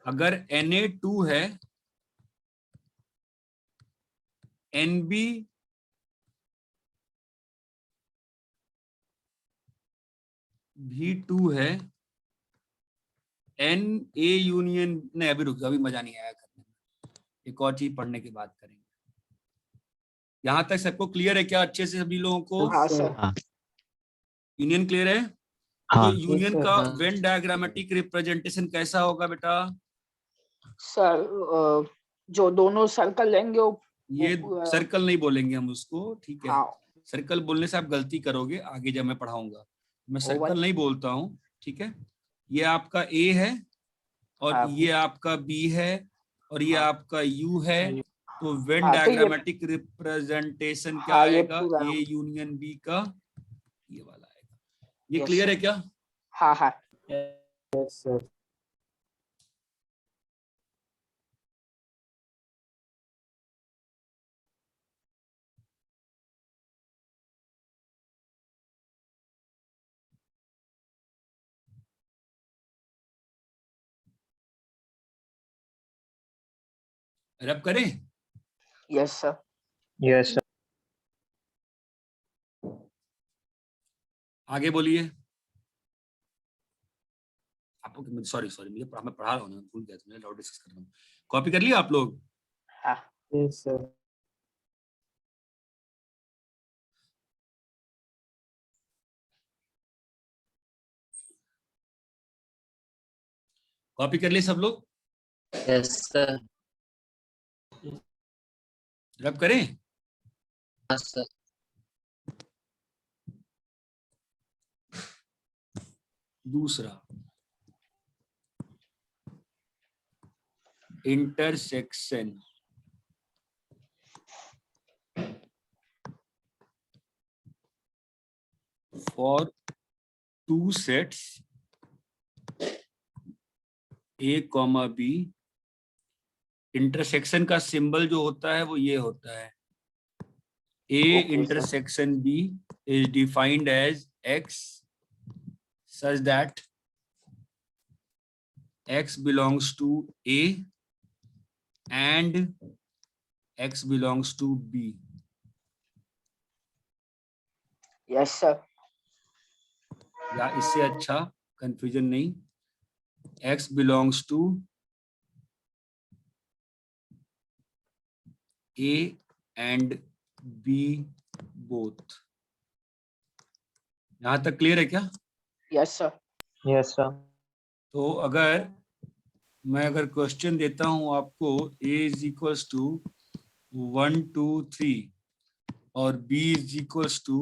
अगर Na2 है, NB V2 है N A यूनियन, नहीं अभी रुक जाओ, अभी मजा नहीं आया करने में, एक और चीज पढ़ने के बाद करेंगे। यहाँ तक सबको क्लियर है क्या अच्छे से सभी लोगों को? हाँ सर। हाँ यूनियन क्लियर है? हाँ तो यूनियन sir. का हाँ। वेन डायग्रामेटिक रिप्रेजेंटेशन कैसा होगा बेटा? सर जो दोनों सर्कल लेंगे ये वो, सर्कल नहीं बोलेंगे हम उसको, ठीक है? हाँ सर्कल बोलने से आप गलती करोगे आगे जब मैं पढ़ाऊंगा। मैं सर्कल ओवल। नहीं बोलता हूँ, ठीक है? ये आपका A है और हाँ। ये आपका B है और ये हाँ। आपका U है। तो वेन हाँ, तो ये डायग्रामेटिक रिप्रेजेंटेशन क्या हाँ, ये आएगा? पूरा A यूनियन B का ये वाला आएगा। ये Yes, क्लियर sir. है क्या? हाँ हाँ Yes, sir. रब करें? Yes sir. Yes, sir. आगे बोलिए। आपको सॉरी मुझे मैं पढ़ा रहा हूँ ना, भूल गया था, मैं लाउड डिस्कस कर रहा हूँ। कॉपी कर लिया आप लोग? हाँ Yes, sir. कॉपी कर लिए सब लोग? Yes sir. रब करें? हाँ सर। दूसरा intersection for two sets A, B। Intersection का सिंबल जो होता है वो ये होता है, A Okay, sir. intersection B is defined as X such that X belongs to A and X belongs to B। Yes sir. या इससे अच्छा कंफ्यूजन नहीं, X belongs to A and B both। यहां तक क्लियर है क्या? Yes sir. Yes, sir. तो अगर मैं क्वेश्चन देता हूं आपको A is equals to 1 2 3 और B is equals to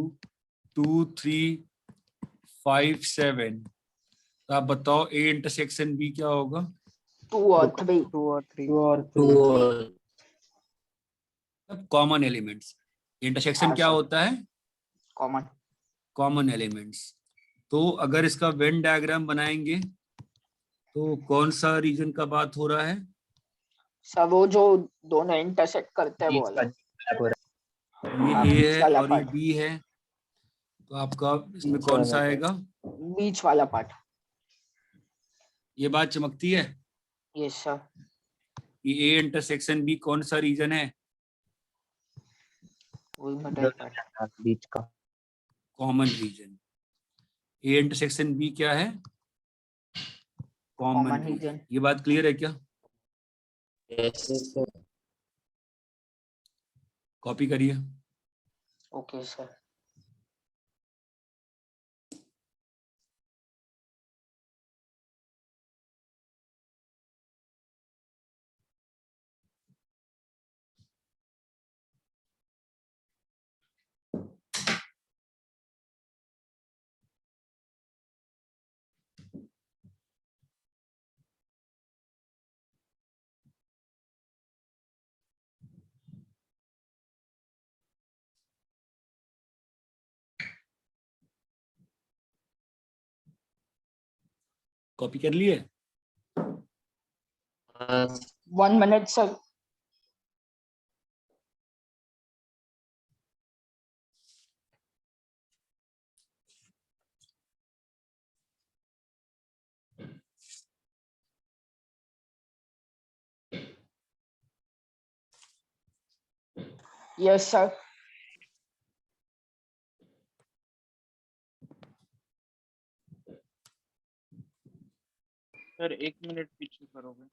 2 3 5 7, तो आप बताओ A इंटरसेक्शन B क्या होगा? 2 और 3। 2 or 3. Two common elements. Intersection हाँ, क्या सर। होता है? कॉमन। Common elements. तो अगर इसका वेन डायग्राम बनाएंगे तो कौन सा रीजन का बात हो रहा है? सर वो जो दोनों इंटरसेक्ट करते हैं वो वाला। ये हाँ, A बीच है वाला और ये पार्ट। B है, तो आपका इसमें बीच कौन वाला सा part। आएगा? बीच वाला पार्ट। ये बात चमकती है यस सर। कि A इंटरसेक्शन B कौन सा रीजन है? वही मिडिल पार्ट। बीच का। Common region. A intersection B क्या है? Common common region. रीजन। ये बात क्लियर है क्या? Yes sir. कॉपी करिए। Okay sir. कॉपी कर लिए? 1 minute sir. Yes sir. Sir 1 minute पीछे करोगे?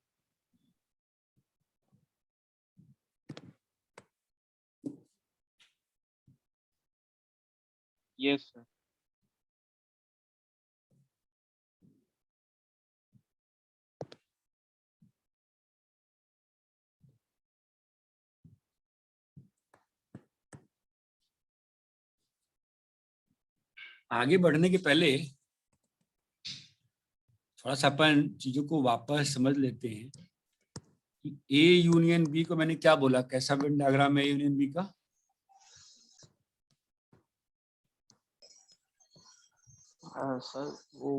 Yes sir. आगे बढ़ने के पहले थोड़ा सा अपन चीजों को वापस समझ लेते हैं कि ए यूनियन बी को मैंने क्या बोला, कैसा वेन डायग्राम है ए यूनियन बी का? सर वो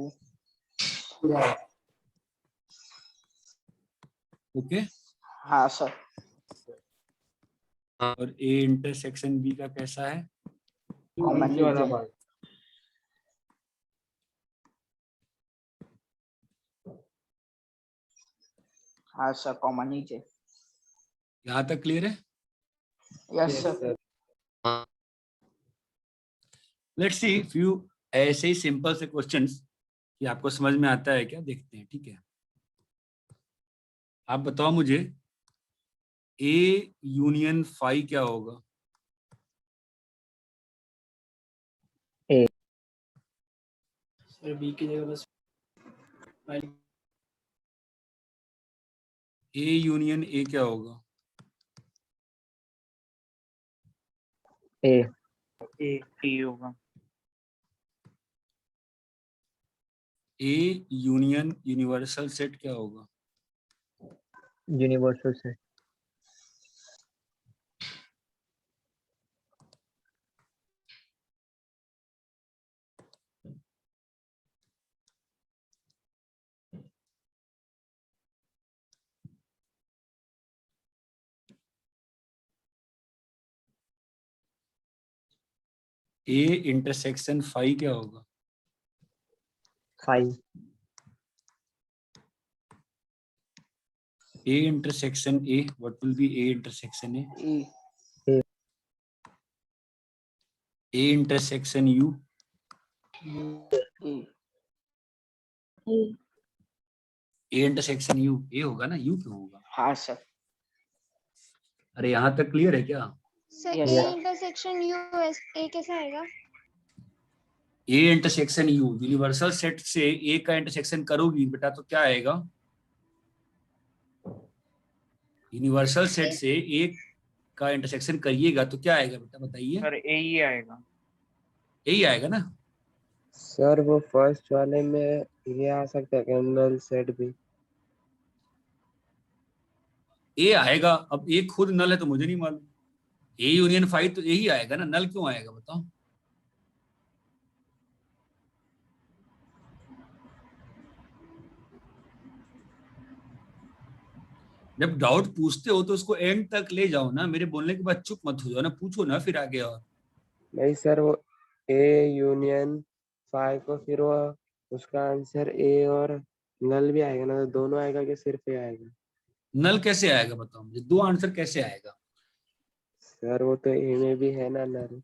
ओके। हाँ सर। और ए इंटरसेक्शन बी का कैसा है? कॉमन नीचे वाला रीजन। पार्ट। हाँ सर, कॉमन नीचे। यहाँ तक क्लियर है? Yes sir. Let's see few ऐसे ही सिंपल से क्वेश्चंस कि आपको समझ में आता है क्या, देखते हैं। ठीक है, आप बताओ मुझे ए यूनियन फाई क्या होगा? सर बी की जगह बस ए यूनियन ए क्या होगा? ए होगा। ए यूनियन यूनिवर्सल सेट क्या होगा? यूनिवर्सल से ए इंटरसेक्शन फाई क्या होगा? 5 A intersection A, what will be A intersection A? E A intersection U, E A intersection U, A होगा ना, U क्यों होगा? हाँ सर। अरे यहाँ तक क्लियर है क्या? Sir Yes, ah sir. Intersection U A कैसा आएगा? A intersection U, universal set से A का इंटरसेक्शन करोगी बेटा तो क्या आएगा? यूनिवर्सल सेट से A का इंटरसेक्शन करिएगा तो क्या आएगा बेटा, बताइए। सर ए ही आएगा। यही आएगा ना? सर वो फर्स्ट वाले में ये आ सकता है क्या, नल सेट भी? A आएगा। अब A खुद नल है तो मुझे नहीं मालूम। A यूनियन फाई तो यही आएगा ना, नल क्यों आएगा बताओ? जब डाउट पूछते हो तो उसको एंड तक ले जाओ ना, मेरे बोलने के बाद चुप मत हो जाओ ना, पूछो ना फिर आगे। और नहीं सर, वो ए यूनियन फाइव को फिर वो उसका आंसर ए और नल भी आएगा ना, तो दोनों आएगा कि सिर्फ ए आएगा? नल कैसे आएगा बताओ मुझे, दो आंसर कैसे आएगा? सर वो तो ए में भी है ना नल।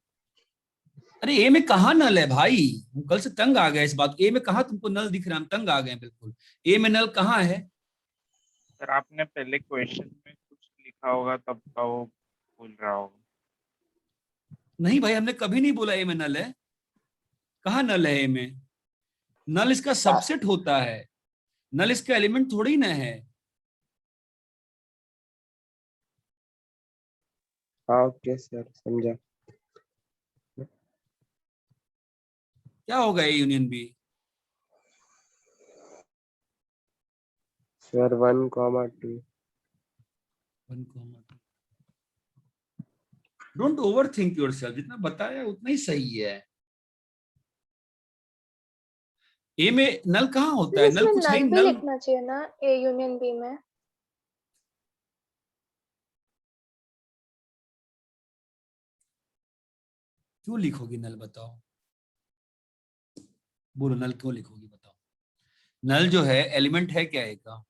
अरे ए में कहाँ नल है भाई, हम कल से तंग आ गए इस बात। ए में कहाँ तुमको नल दिख रहा है, हम तंग आ गए बिल्कुल। ए में नल कहाँ है? सर आपने पहले क्वेश्चन में कुछ लिखा होगा तब का वो बोल रहा होगा। नहीं भाई, हमने कभी नहीं बोला ए में नल है। कहाँ नल है ए में? नल इसका सबसेट होता है, नल इसका एलिमेंट थोड़ी ना है। हाँ ओके सर, समझा। क्या होगा A union B? Sir 1,2। 1,2। Don't overthink yourself, जितना बताया उतना ही सही है। ए में नल कहाँ होता है? नल इसमें कुछ नल नहीं, भी नल लिखना चाहिए ना ए यूनियन बी में। क्यों लिखोगी नल बताओ? बोलो नल क्यों लिखोगी बताओ? नल जो है एलिमेंट है क्या ए का?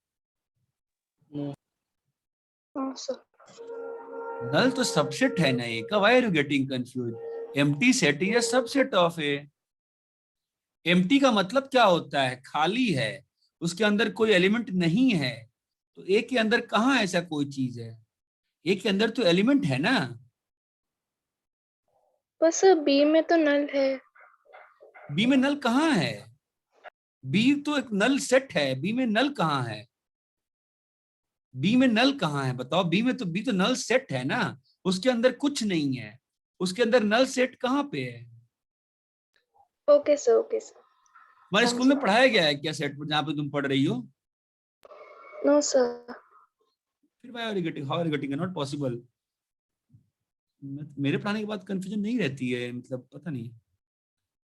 नल तो सबसेट है ना ए का। Why are you getting confuse? Empty set is a subset of A. Empty का मतलब क्या होता है? खाली है। उसके अंदर कोई एलिमेंट नहीं है, तो ए के अंदर कहाँ ऐसा कोई चीज है? ए के अंदर तो एलिमेंट है ना। बस बी में तो नल है। बी में नल कहाँ है? बी तो एक नल सेट है, बी में नल कहाँ है? बी में नल कहाँ है बताओ? बी तो नल सेट है ना, उसके अंदर कुछ नहीं है, उसके अंदर नल सेट कहाँ पे है? Okay sir, okay sir. हमारे स्कूल में पढ़ाया गया है क्या सेट जहाँ पे तुम पढ़ रही हो? No sir. फिर how are you getting? Not possible. मेरे पढ़ाने के बाद कंफ्यूजन नहीं रहती है, मतलब पता नहीं।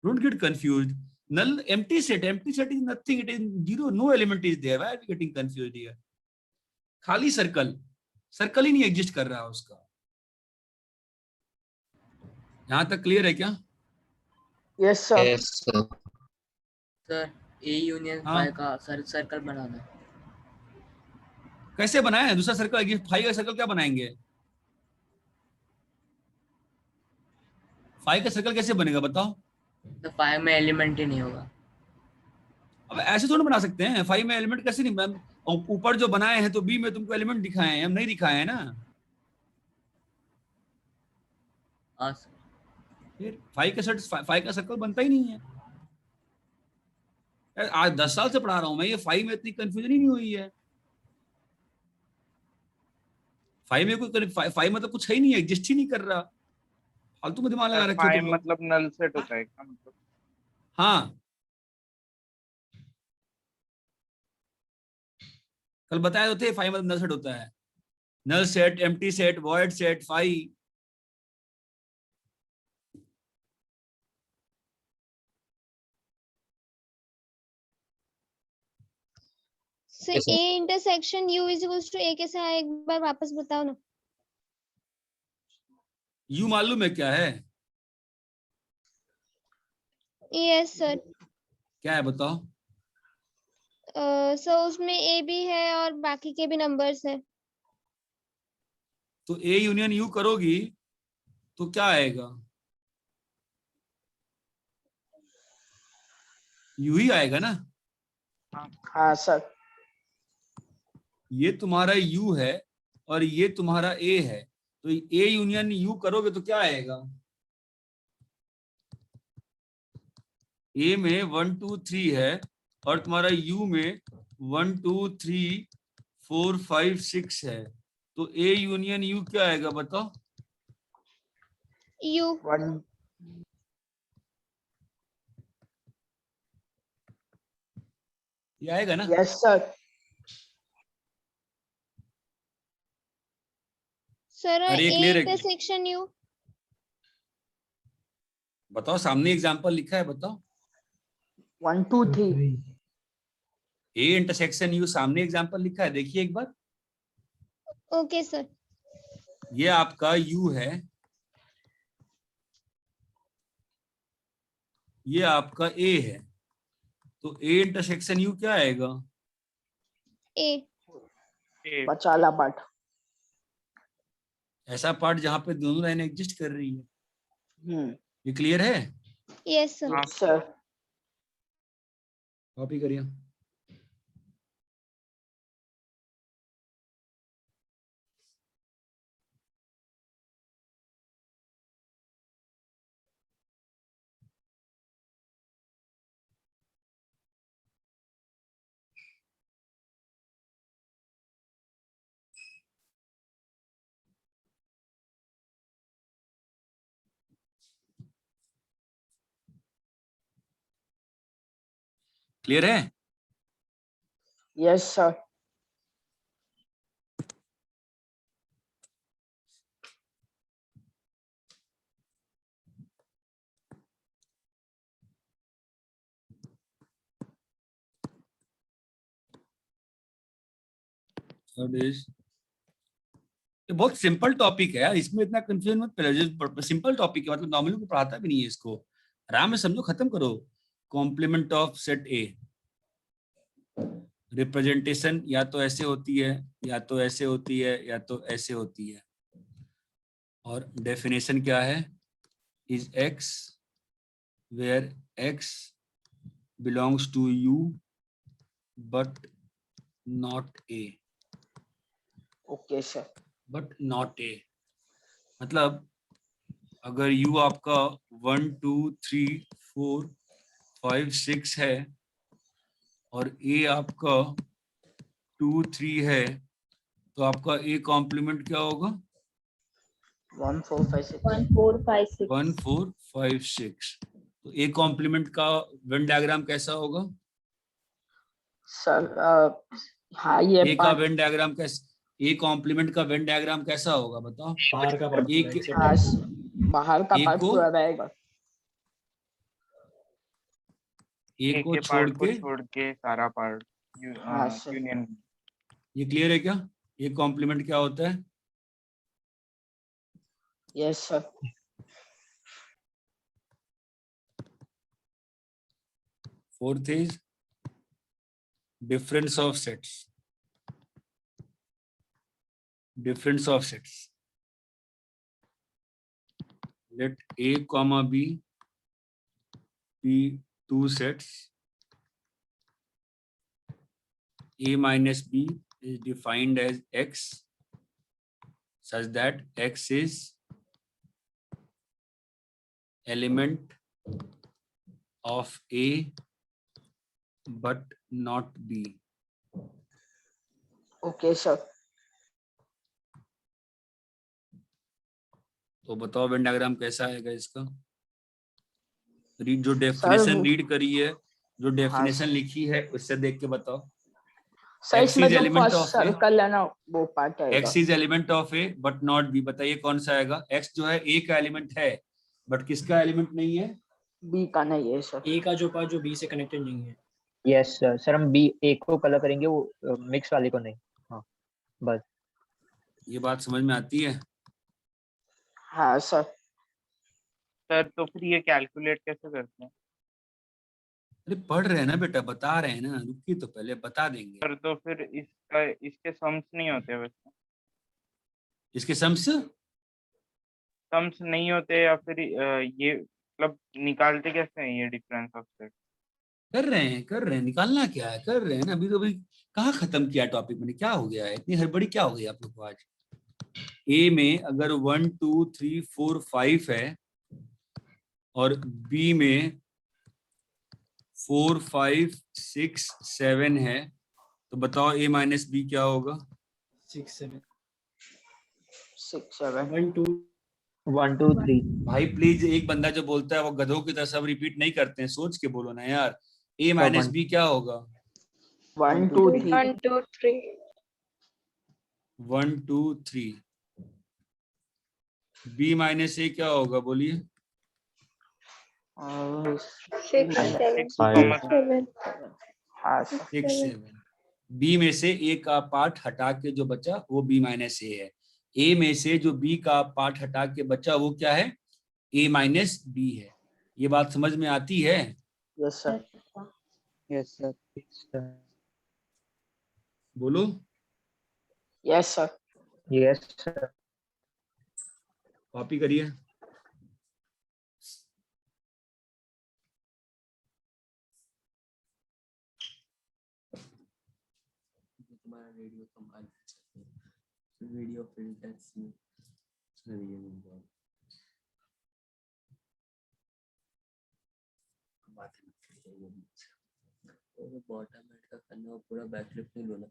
Don't get confused. null empty set is nothing, it is zero, no element is there, why are you getting confused here? खाली सर्कल ही नहीं एग्जिस्ट कर रहा उसका। यहां तक क्लियर है क्या? Yes sir. Yes, sir. Sir A union हाँ। फाई का सर्कल बनाना है। कैसे बनाए दूसरा सर्कल? फाइव का सर्कल क्या बनाएंगे? फाइव का सर्कल कैसे बनेगा बताओ? तो फाइव में एलिमेंट ही नहीं होगा। अब ऐसे थोड़ा बना सकते हैं, फाइव में एलिमेंट कैसे नहीं मैम? ऊपर जो बनाए हैं तो बी में तुमको एलिमेंट दिखाए हैं, हम नहीं दिखाए हैं ना। हाँ सर। फिर फाइव का सर्कल बनता ही नहीं है। यार, आज 10 साल से पढ़ा रहा हूं मैं, ये फाइव में इतनी कंफ्यूजन ही नहीं हुई है। फाइव में कोई फाइव मतलब कुछ है ही नहीं, एग्जिस्ट ही नहीं कर रहा। फालतू में दिमाग लगा रखे हो फाइव तुम लोग। मतलब नल सेट होता है क्या मतलब? हाँ, कल बताए तो थे फाइव मतलब नल सेट होता है। Null set, empty set, void set, five. Sir Yes, sir. A intersection U is equals to A कैसे आया, एक बार वापस बताओ ना। यू मालूम है क्या है? Yes sir. क्या है बताओ? सर उसमें ए भी है और बाकी के भी नंबर्स है। तो ए यूनियन यू करोगी तो क्या आएगा? यू ही आएगा ना। हाँ सर। ये तुम्हारा यू है और ये तुम्हारा ए है, तो ए यूनियन यू करोगे तो क्या आएगा? ए में 1 2 3 है और तुम्हारा यू में 1 2 3 4 5 6 है, तो ए यूनियन यू क्या आएगा बताओ? यू। वन। ये आएगा ना? Yes sir. सर अरे, ये ए clear है? Intersection you. बताओ, सामने एग्जांपल लिखा है, बताओ। 1 2 3। ए इंटरसेक्शन यू सामने एग्जांपल लिखा है, देखिए एक बार। Okay sir. ये आपका यू है, ये आपका ए है, तो ए इंटरसेक्शन यू क्या आएगा? ए। बचाला पार्ट। ऐसा पार्ट जहां पे दोनों लाइन एग्जिस्ट कर रही है। हम्म। ये क्लियर है? Yes sir. Yes sir. Copy करिए। क्लियर है? Yes sir. ये बहुत सिंपल टॉपिक है यार, इसमें इतना कंफ्यूजन मत करो। सिंपल टॉपिक है, मतलब नॉर्मली को पढ़ाता भी नहीं है इसको। आराम में समझो, खत्म करो। Complement of set A. Representation या तो ऐसे होती है, या तो ऐसे होती है, या तो ऐसे होती है। और डेफिनेशन क्या है? Is x where x belongs to U but not A. Okay sir. But not A, मतलब अगर यू आपका 1 2 3 4 5 6 है और ए आपका 2 3 है, तो आपका ए कॉम्प्लीमेंट क्या होगा? 1 4 5 6। 1 4 5 6 1 4 5 6। तो ए कॉम्प्लीमेंट का वेन डायग्राम कैसा होगा? सर हाँ ये ए का पार्ट वेन डायग्राम कैसा, ए कॉम्प्लीमेंट का वेन डायग्राम कैसा होगा बताओ? बाहर का पार्ट एक पूरा, हाँ except बाहर का एक पार्ट को- पूरा रहेगा। ए ए को के छोड़ पार्ट को के, छोड़ के सारा पार्ट हाँ सर। यूनियन। ये क्लियर है क्या? ए कॉम्प्लीमेंट क्या होता है? Yes sir. Fourth is difference of sets. Difference of sets. Let A comma B be two sets. A minus B is defined as X such that X is element of A but not B. Okay sir. तो बताओ वेन डायग्राम कैसा आएगा इसका? रीड, जो डेफिनेशन रीड करी है, जो डेफिनेशन लिखी है, उससे देख के बताओ। सर X इसमें is जो element first of A. Circle है ना वो पार्ट आएगा। X is element of A but not B. बताइए कौन सा आएगा? X जो है A का एलिमेंट है बट किसका एलिमेंट नहीं है? बी का नहीं है सर। ए का जो पार्ट जो बी से कनेक्टेड नहीं है। Yes sir. सर हम बी ए को कलर करेंगे, वो मिक्स वाले को नहीं। हाँ बस। ये बात समझ में आती है? हाँ सर। सर तो फिर ये कैलकुलेट कैसे करते हैं? अरे पढ़ रहे हैं ना बेटा, बता रहे हैं ना, रुकिए तो पहले बता देंगे। सर तो फिर इसका इसके सम्स नहीं होते वैसे? इसके सम्स सम्स नहीं होते या फिर ये मतलब निकालते कैसे हैं ये डिफरेंस ऑफ सेट? कर रहे हैं, निकालना क्या है, कर रहे हैं ना। अभी कहाँ खत्म किया टॉपिक मैंने? क्या हो गया है, इतनी हड़बड़ी क्या हो गई आप लोग को आज? ए में अगर 1 2 3 4 5 है और बी में 4 5 6 7 है, तो बताओ ए माइनस बी क्या होगा? 6 7 6 7 1 2 1 2 3। भाई प्लीज, एक बंदा जो बोलता है वो गधों की तरह सब रिपीट नहीं करते हैं, सोच के बोलो ना यार। ए माइनस बी क्या होगा? 1 2 3 1 2 3 1 2 3। बी माइनस ए क्या होगा बोलिए? 6 7 7 हाँ सर। 6 7। बी में से ए का पार्ट हटा के जो बचा वो बी माइनस ए है। ए में से जो बी का पार्ट हटा के बचा वो क्या है? ए माइनस बी है। ये बात समझ में आती है? Yes sir. Yes sir. बोलो। Yes sir. Yes sir. Copy करिए। तुम्हारा रेडियो कमाल वीडियो फिल्टर्स में बॉटम हेड का करना हो, पूरा बैकफ्लिप नहीं लो ना,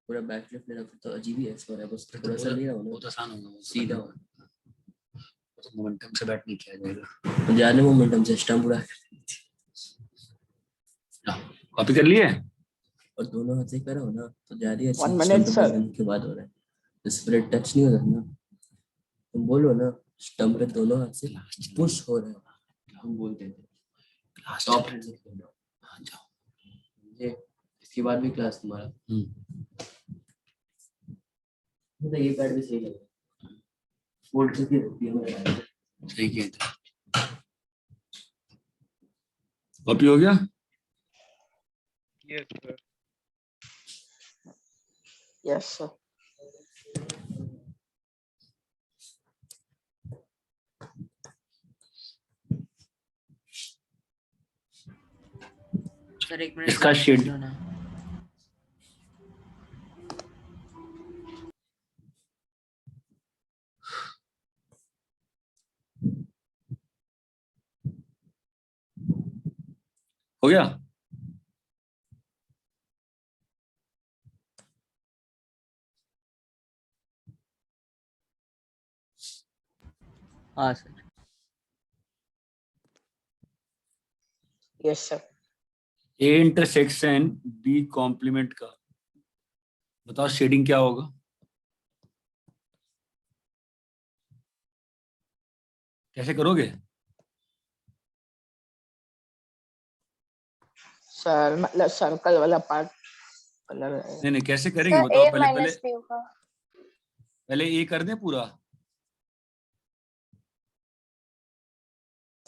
पूरा बैकफ्लिप लेना फिर तो अजीब ही है। बस थोड़ा सा नहीं रहा बहुत आसान होगा, सीधा तो मोमेंटम से बैट नहीं किया जाएगा। तो जाने मोमेंटम सिस्टम पूरा कॉपी कर लिए? और दोनों हाथ से करो ना तो जारी है। 1 minute सर। के बाद हो रहा है, स्प्रेड टच नहीं हो रहा ना। तुम बोलो ना, स्टंप पे दोनों हाथ से पुश हो रहा है, हम बोलते थे टॉप हैंड से खेलो। हाँ जाओ, ये इसके बाद भी क्लास तुम्हारा मतलब ये पैड भी सही लगा, फोल्ड करके रखती है मेरा। सही किया। कॉपी हो गया? Yes sir. Yes sir. Sir एक मिनट इसका शेड हो गया? हाँ sir. Yes sir. A intersection B complement का बताओ शेडिंग क्या होगा? कैसे करोगे? सर मतलब सर्कल वाला पार्ट कलर है। नहीं कैसे करेंगे सर बताओ? ए पहले पहले माइनस बी होगा। पहले ए कर दें पूरा।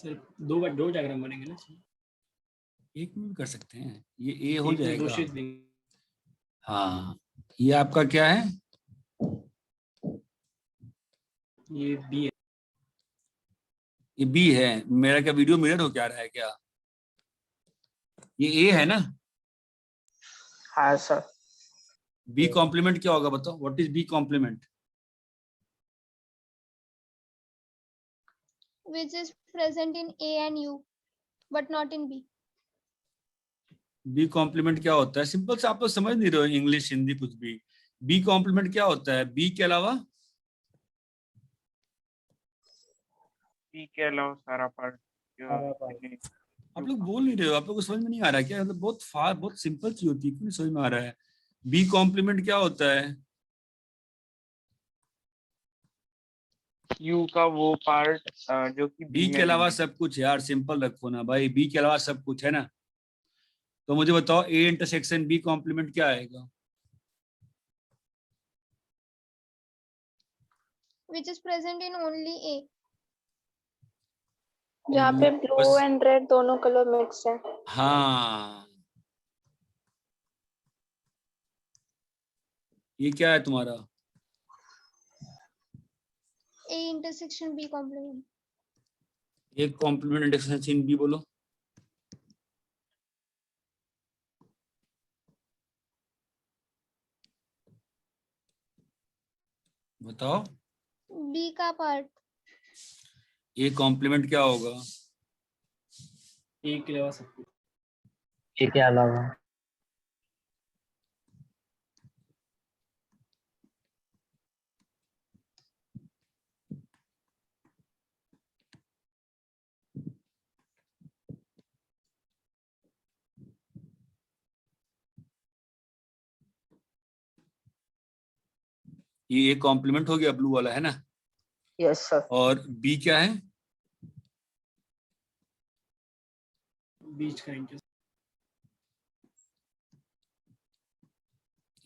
सर दो डायग्राम बनेंगे ना सर? एक में भी कर सकते हैं, ये ए हो एक में दो जाएगा। शीट देंगे। हाँ ये आपका क्या है? ये बी है। ये बी है। मेरा क्या वीडियो मिरर हो क्या रहा है क्या? ये ए है ना? हाँ सर। बी कॉम्प्लीमेंट क्या होगा बताओ? What is B complement? which is present in A and U but not in B. B complement क्या होता है? सिंपल से आप लोग समझ नहीं रहे हो इंग्लिश हिंदी कुछ भी। बी कॉम्प्लीमेंट क्या होता है? बी के अलावा बी के अलावा सारा पार्ट आप लोग बोल नहीं रहे हो। आप लोग को समझ में नहीं आ रहा है क्या? मतलब बहुत सिंपल चीज होती है, क्यों नहीं समझ में आ रहा है? बी कॉम्प्लीमेंट क्या होता है? यू का वो पार्ट जो कि बी के अलावा सब कुछ। यार सिंपल रखो ना भाई, बी के अलावा सब कुछ है ना। तो मुझे बताओ ए इंटरसेक्शन बी कॉम्प्लीमेंट क्या आएगा? which is present in only A. जहाँ पे ब्लू बस- एंड रेड दोनों कलर मिक्स है। हाँ ये क्या है तुम्हारा? A intersection B complement. एक कॉम्प्लीमेंट इंटरसेक्शन बी बोलो। बताओ B का पार्ट ए कॉम्प्लीमेंट क्या होगा? एक के अलावा सब कुछ। ए के अलावा ये ए कॉम्प्लीमेंट हो गया, ब्लू वाला है ना। Yes sir. और बी क्या है? बीच का इंटरसेक्शन।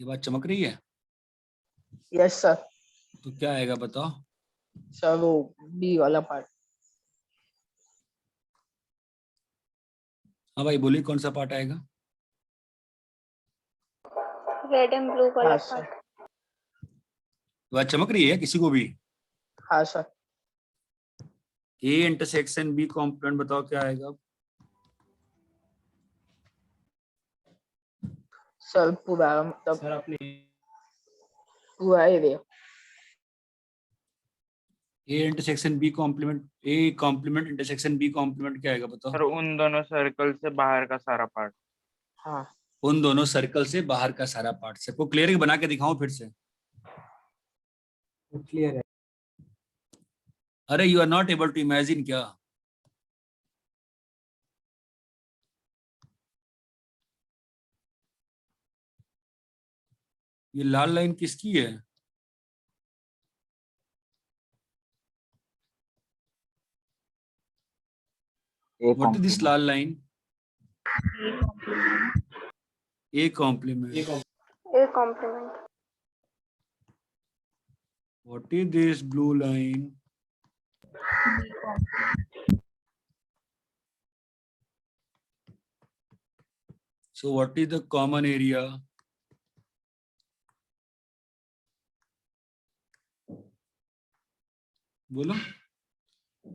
ये बात चमक रही है? Yes sir. तो क्या आएगा बताओ? सर वो बी वाला पार्ट। हाँ भाई बोलिए, कौन सा पार्ट आएगा? रेड एंड ब्लू वाला हाँ सर। पार्ट। बात चमक रही है किसी को भी? हाँ sir. A intersection B complement बताओ क्या आएगा? सर पूरा मतलब सर आपने पूरा area. A intersection B complement, A complement intersection B complement क्या आएगा बताओ? सर उन दोनों सर्कल से बाहर का सारा पार्ट। हाँ उन दोनों सर्कल से बाहर का सारा पार्ट। सबको क्लियर बना के दिखाऊं फिर से? क्लियर है। अरे you are not able to imagine क्या? ये लाल लाइन किसकी है? व्हाट इज दिस लाल line? A complement. A complement. What is this blue line? So what is the common area? बोलो।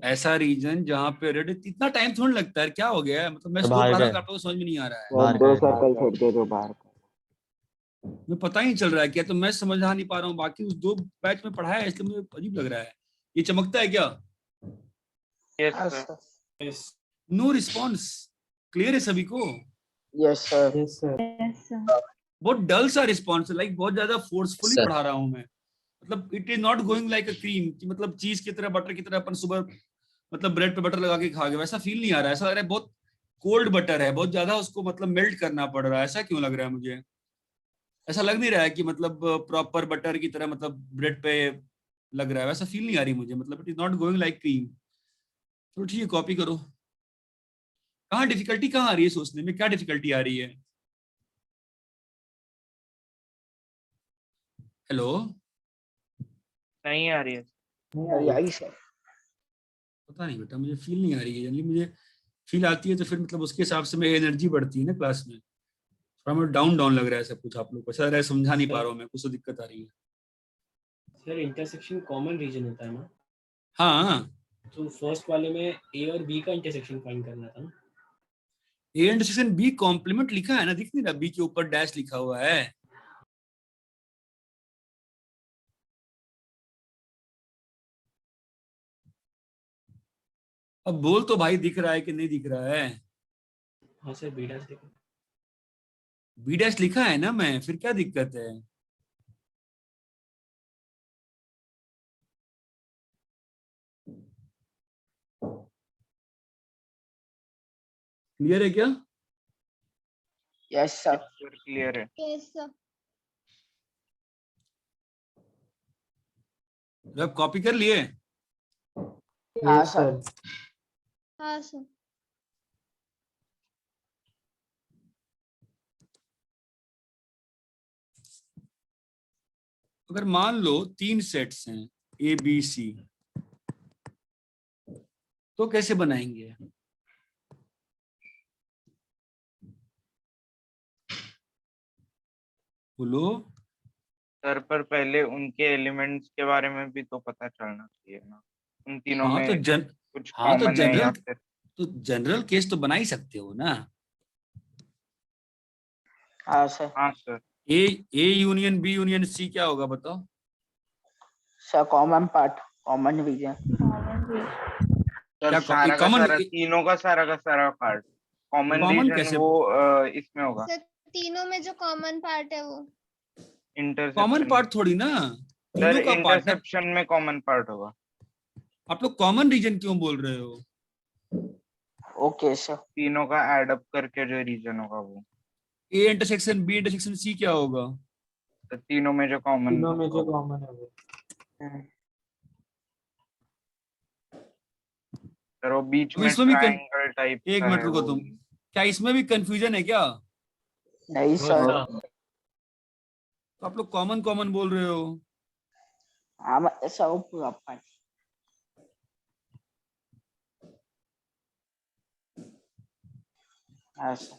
ऐसा रीजन जहाँ पे रेड। इतना टाइम थोड़ा लगता है, क्या हो गया है? मतलब मैं तो इसको बाहर पढ़ा रहा का- हूँ, आपको समझ में नहीं आ रहा है। बाहर दो का सर्कल छोड़ दे दो बाहर का। मैं पता ही नहीं चल रहा है क्या, तो मैं समझा नहीं पा रहा हूँ। बाकी उस दो बैच में पढ़ा है इसलिए मुझे अजीब लग रहा है। ये चमकता है क्या? यस हाँ sir. Sir. Yes. No response. Clear है सभी को? Yes, sir. Yes, sir. Yes, sir. बहुत डल सा रिस्पॉन्स, लाइक बहुत ज्यादा फोर्सफुली Sir. पढ़ा रहा हूँ मैं, मतलब it is not going like a cream, मतलब चीज की तरह, बटर की तरह अपन सुबह मतलब ब्रेड पे बटर लगा के खा गए, वैसा फील नहीं आ रहा है। ऐसा लग रहा है बहुत कोल्ड बटर है, बहुत ज्यादा उसको मतलब मेल्ट करना पड़ रहा है। ऐसा क्यों लग रहा है मुझे? ऐसा लग नहीं रहा है कि मतलब प्रॉपर बटर की तरह मतलब ब्रेड पे लग रहा है, वैसा फील नहीं आ रही मुझे, मतलब it is not going like cream. तो ठीक है, कॉपी करो। कहाँ डिफिकल्टी कहाँ आ रही है सोचने में, क्या डिफिकल्टी आ रही है? हेलो, नहीं आ रही है। यही sir. पता नहीं बेटा, मुझे फील नहीं आ रही है, यानी मुझे फील आती है तो फिर मतलब उसके हिसाब से मेरी एनर्जी बढ़ती है ना क्लास में। थोड़ा मुझे डाउन डाउन लग रहा है सब कुछ, आप लोग को ऐसा लग रहा है समझा नहीं पा रहा हूँ मैं, कुछ तो दिक्कत आ रही है। सर इंटरसेक्शन कॉमन रीजन होता है ना, हाँ, तो फर्स्ट वाले में ए और बी का इंटरसेक्शन फाइंड करना था ना। ए इंटरसेक्शन बी कॉम्प्लीमेंट लिखा है ना, दिख नहीं रहा बी के ऊपर डैश लिखा हुआ है? अब बोल तो भाई, दिख रहा है कि नहीं दिख रहा है? हाँ सर, बी डैश देखो। बी डैश लिखा है ना मैं, फिर क्या दिक्कत है? क्लियर है क्या? Yes, sir. क्लियर है। Yes, sir. अब कॉपी कर लिए? हाँ Yes, sir. sir. हाँ sir. अगर मान लो 3 सेट्स हैं ए बी सी, तो कैसे बनाएंगे? बोलो। सर पर पहले उनके एलिमेंट्स के बारे में भी तो पता चलना चाहिए ना, उन तीनों हाँ तो में जन कुछ हाँ तो कॉमन है या जनरल, फिर। तो जनरल केस तो बना ही सकते हो ना। हाँ sir. हाँ sir. A union B union C क्या होगा बताओ? Sir, common part, common region. Sir क्या सारा का कॉमन? सारा, तीनों का सारा पार्ट कॉमन कॉमन रीजन कैसे? वो इसमें होगा सर तीनों में जो कॉमन पार्ट है वो कॉमन इंटरसेप्शन में। पार्ट थोड़ी ना, सर तीनों का पार्ट है। इंटरसेप्शन में कॉमन पार्ट होगा। आप लोग कॉमन रीजन क्यों बोल रहे हो? Okay, sir. तीनों का एड अप करके जो रीजन होगा वो। A intersection B intersection C क्या होगा? तो तीनों में जो कॉमन तीनों में जो common है वो. सर वो बीच अब में इसमें भी ट्रायंगल टाइप एक का मिनट है रुको वो। तुम, क्या इसमें भी कंफ्यूजन है क्या? नहीं sir. तो आप लोग कॉमन कॉमन बोल रहे हो। हाँ sir, वो पूरा part. हाँ sir.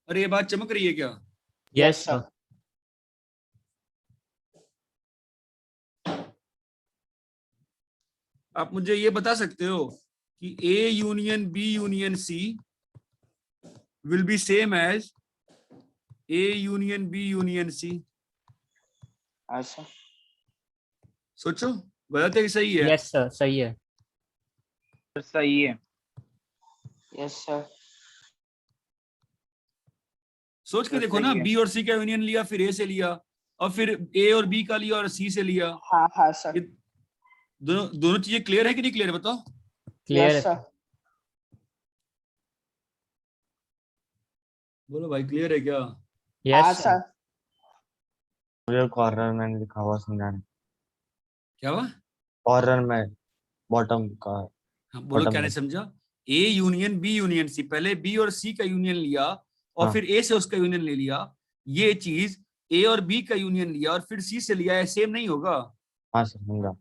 अरे ये बात चमक रही है क्या? Yes, sir. आप मुझे ये बता सकते हो कि A union B union C will be same as A union B union C? हाँ sir. सोचो, गलत है कि सही है? यस सर, सही है। सही है। Yes, sir. सोच के तो देखो ना, सही है। बी और सी का यूनियन लिया, फिर ए से लिया, और फिर ए और बी का लिया और सी से लिया। हाँ हाँ sir. ये दोनों दोनों चीजें क्लियर है कि नहीं क्लियर है बताओ? क्लियर Yes, है। sir. बोलो भाई, क्लियर है क्या? हाँ यस sir. सर। मुझे कॉर्नर में लिखा हुआ समझाना. क्या हुआ? कॉर्नर में बॉटम का. हाँ, बोलो बॉटम क्या नहीं में. समझा? A union B union C, पहले बी और सी का यूनियन लिया और हाँ. फिर ए से उसका यूनियन ले लिया। ये चीज ए और बी का यूनियन लिया और फिर सी से लिया है, सेम नहीं होगा? हाँ सर, समझा.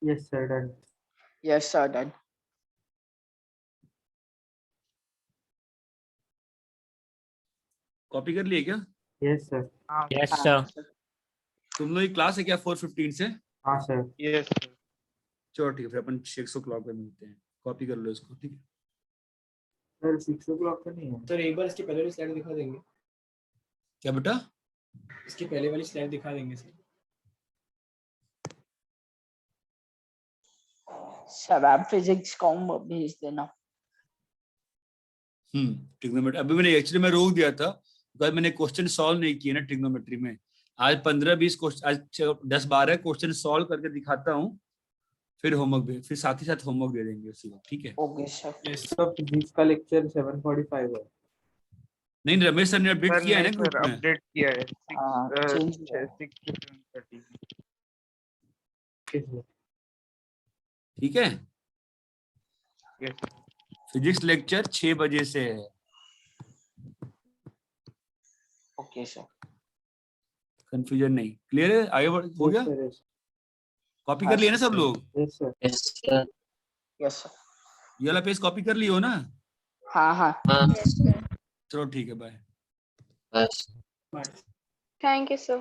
Yes, sir. Done. Yes, sir. Done. Copy कर लिए क्या? Yes sir. हाँ यस हाँ, सर। तुम लोग की क्लास है क्या 4:15 से? हाँ सर। Yes sir. चलो ठीक है, फिर अपन 6 o'clock पे मिलते हैं। कॉपी कर लो इसको, ठीक है? सर 6 o'clock का नहीं है। सर एक बार इसके पहले वाली स्लाइड दिखा देंगे, क्या बेटा? इसके पहले वाली स्लाइड दिखा देंगे सर। सर आप फिजिक्स का होमवर्क भेज देना। ट्रिग्नोमेट्री अभी मैंने एक्चुअली मैं रोक दिया था बिकॉज मैंने क्वेश्चन सॉल्व नहीं किए ना ट्रिग्नोमेट्री में। आज 15-20 क्वेश्चन, आज 10-12 क्वेश्चन सॉल्व करके दिखाता हूँ, फिर होमवर्क, फिर साथ ही साथ होमवर्क दे देंगे उसी वक्त, ठीक है? Okay sir. सर फिजिक्स का लेक्चर 7:45 है। नहीं रमेश सर ने अपडेट सर किया है नहीं ना सर, ग्रुप में? अपडेट किया है हाँ, change हुआ है। 6 to 7:30। ठीक है, यस फिजिक्स लेक्चर 6 बजे से है। Okay sir. कंफ्यूजन नहीं, क्लियर है? आगे हो गया? कॉपी कर लिया ना सब लोग? Yes sir. Yes sir. Yes sir. ये वाला पेज कॉपी कर लियो ना? हाँ हाँ। हाँ Yes, sir. चलो ठीक है, बाय। बस। बाय। Thank you, sir.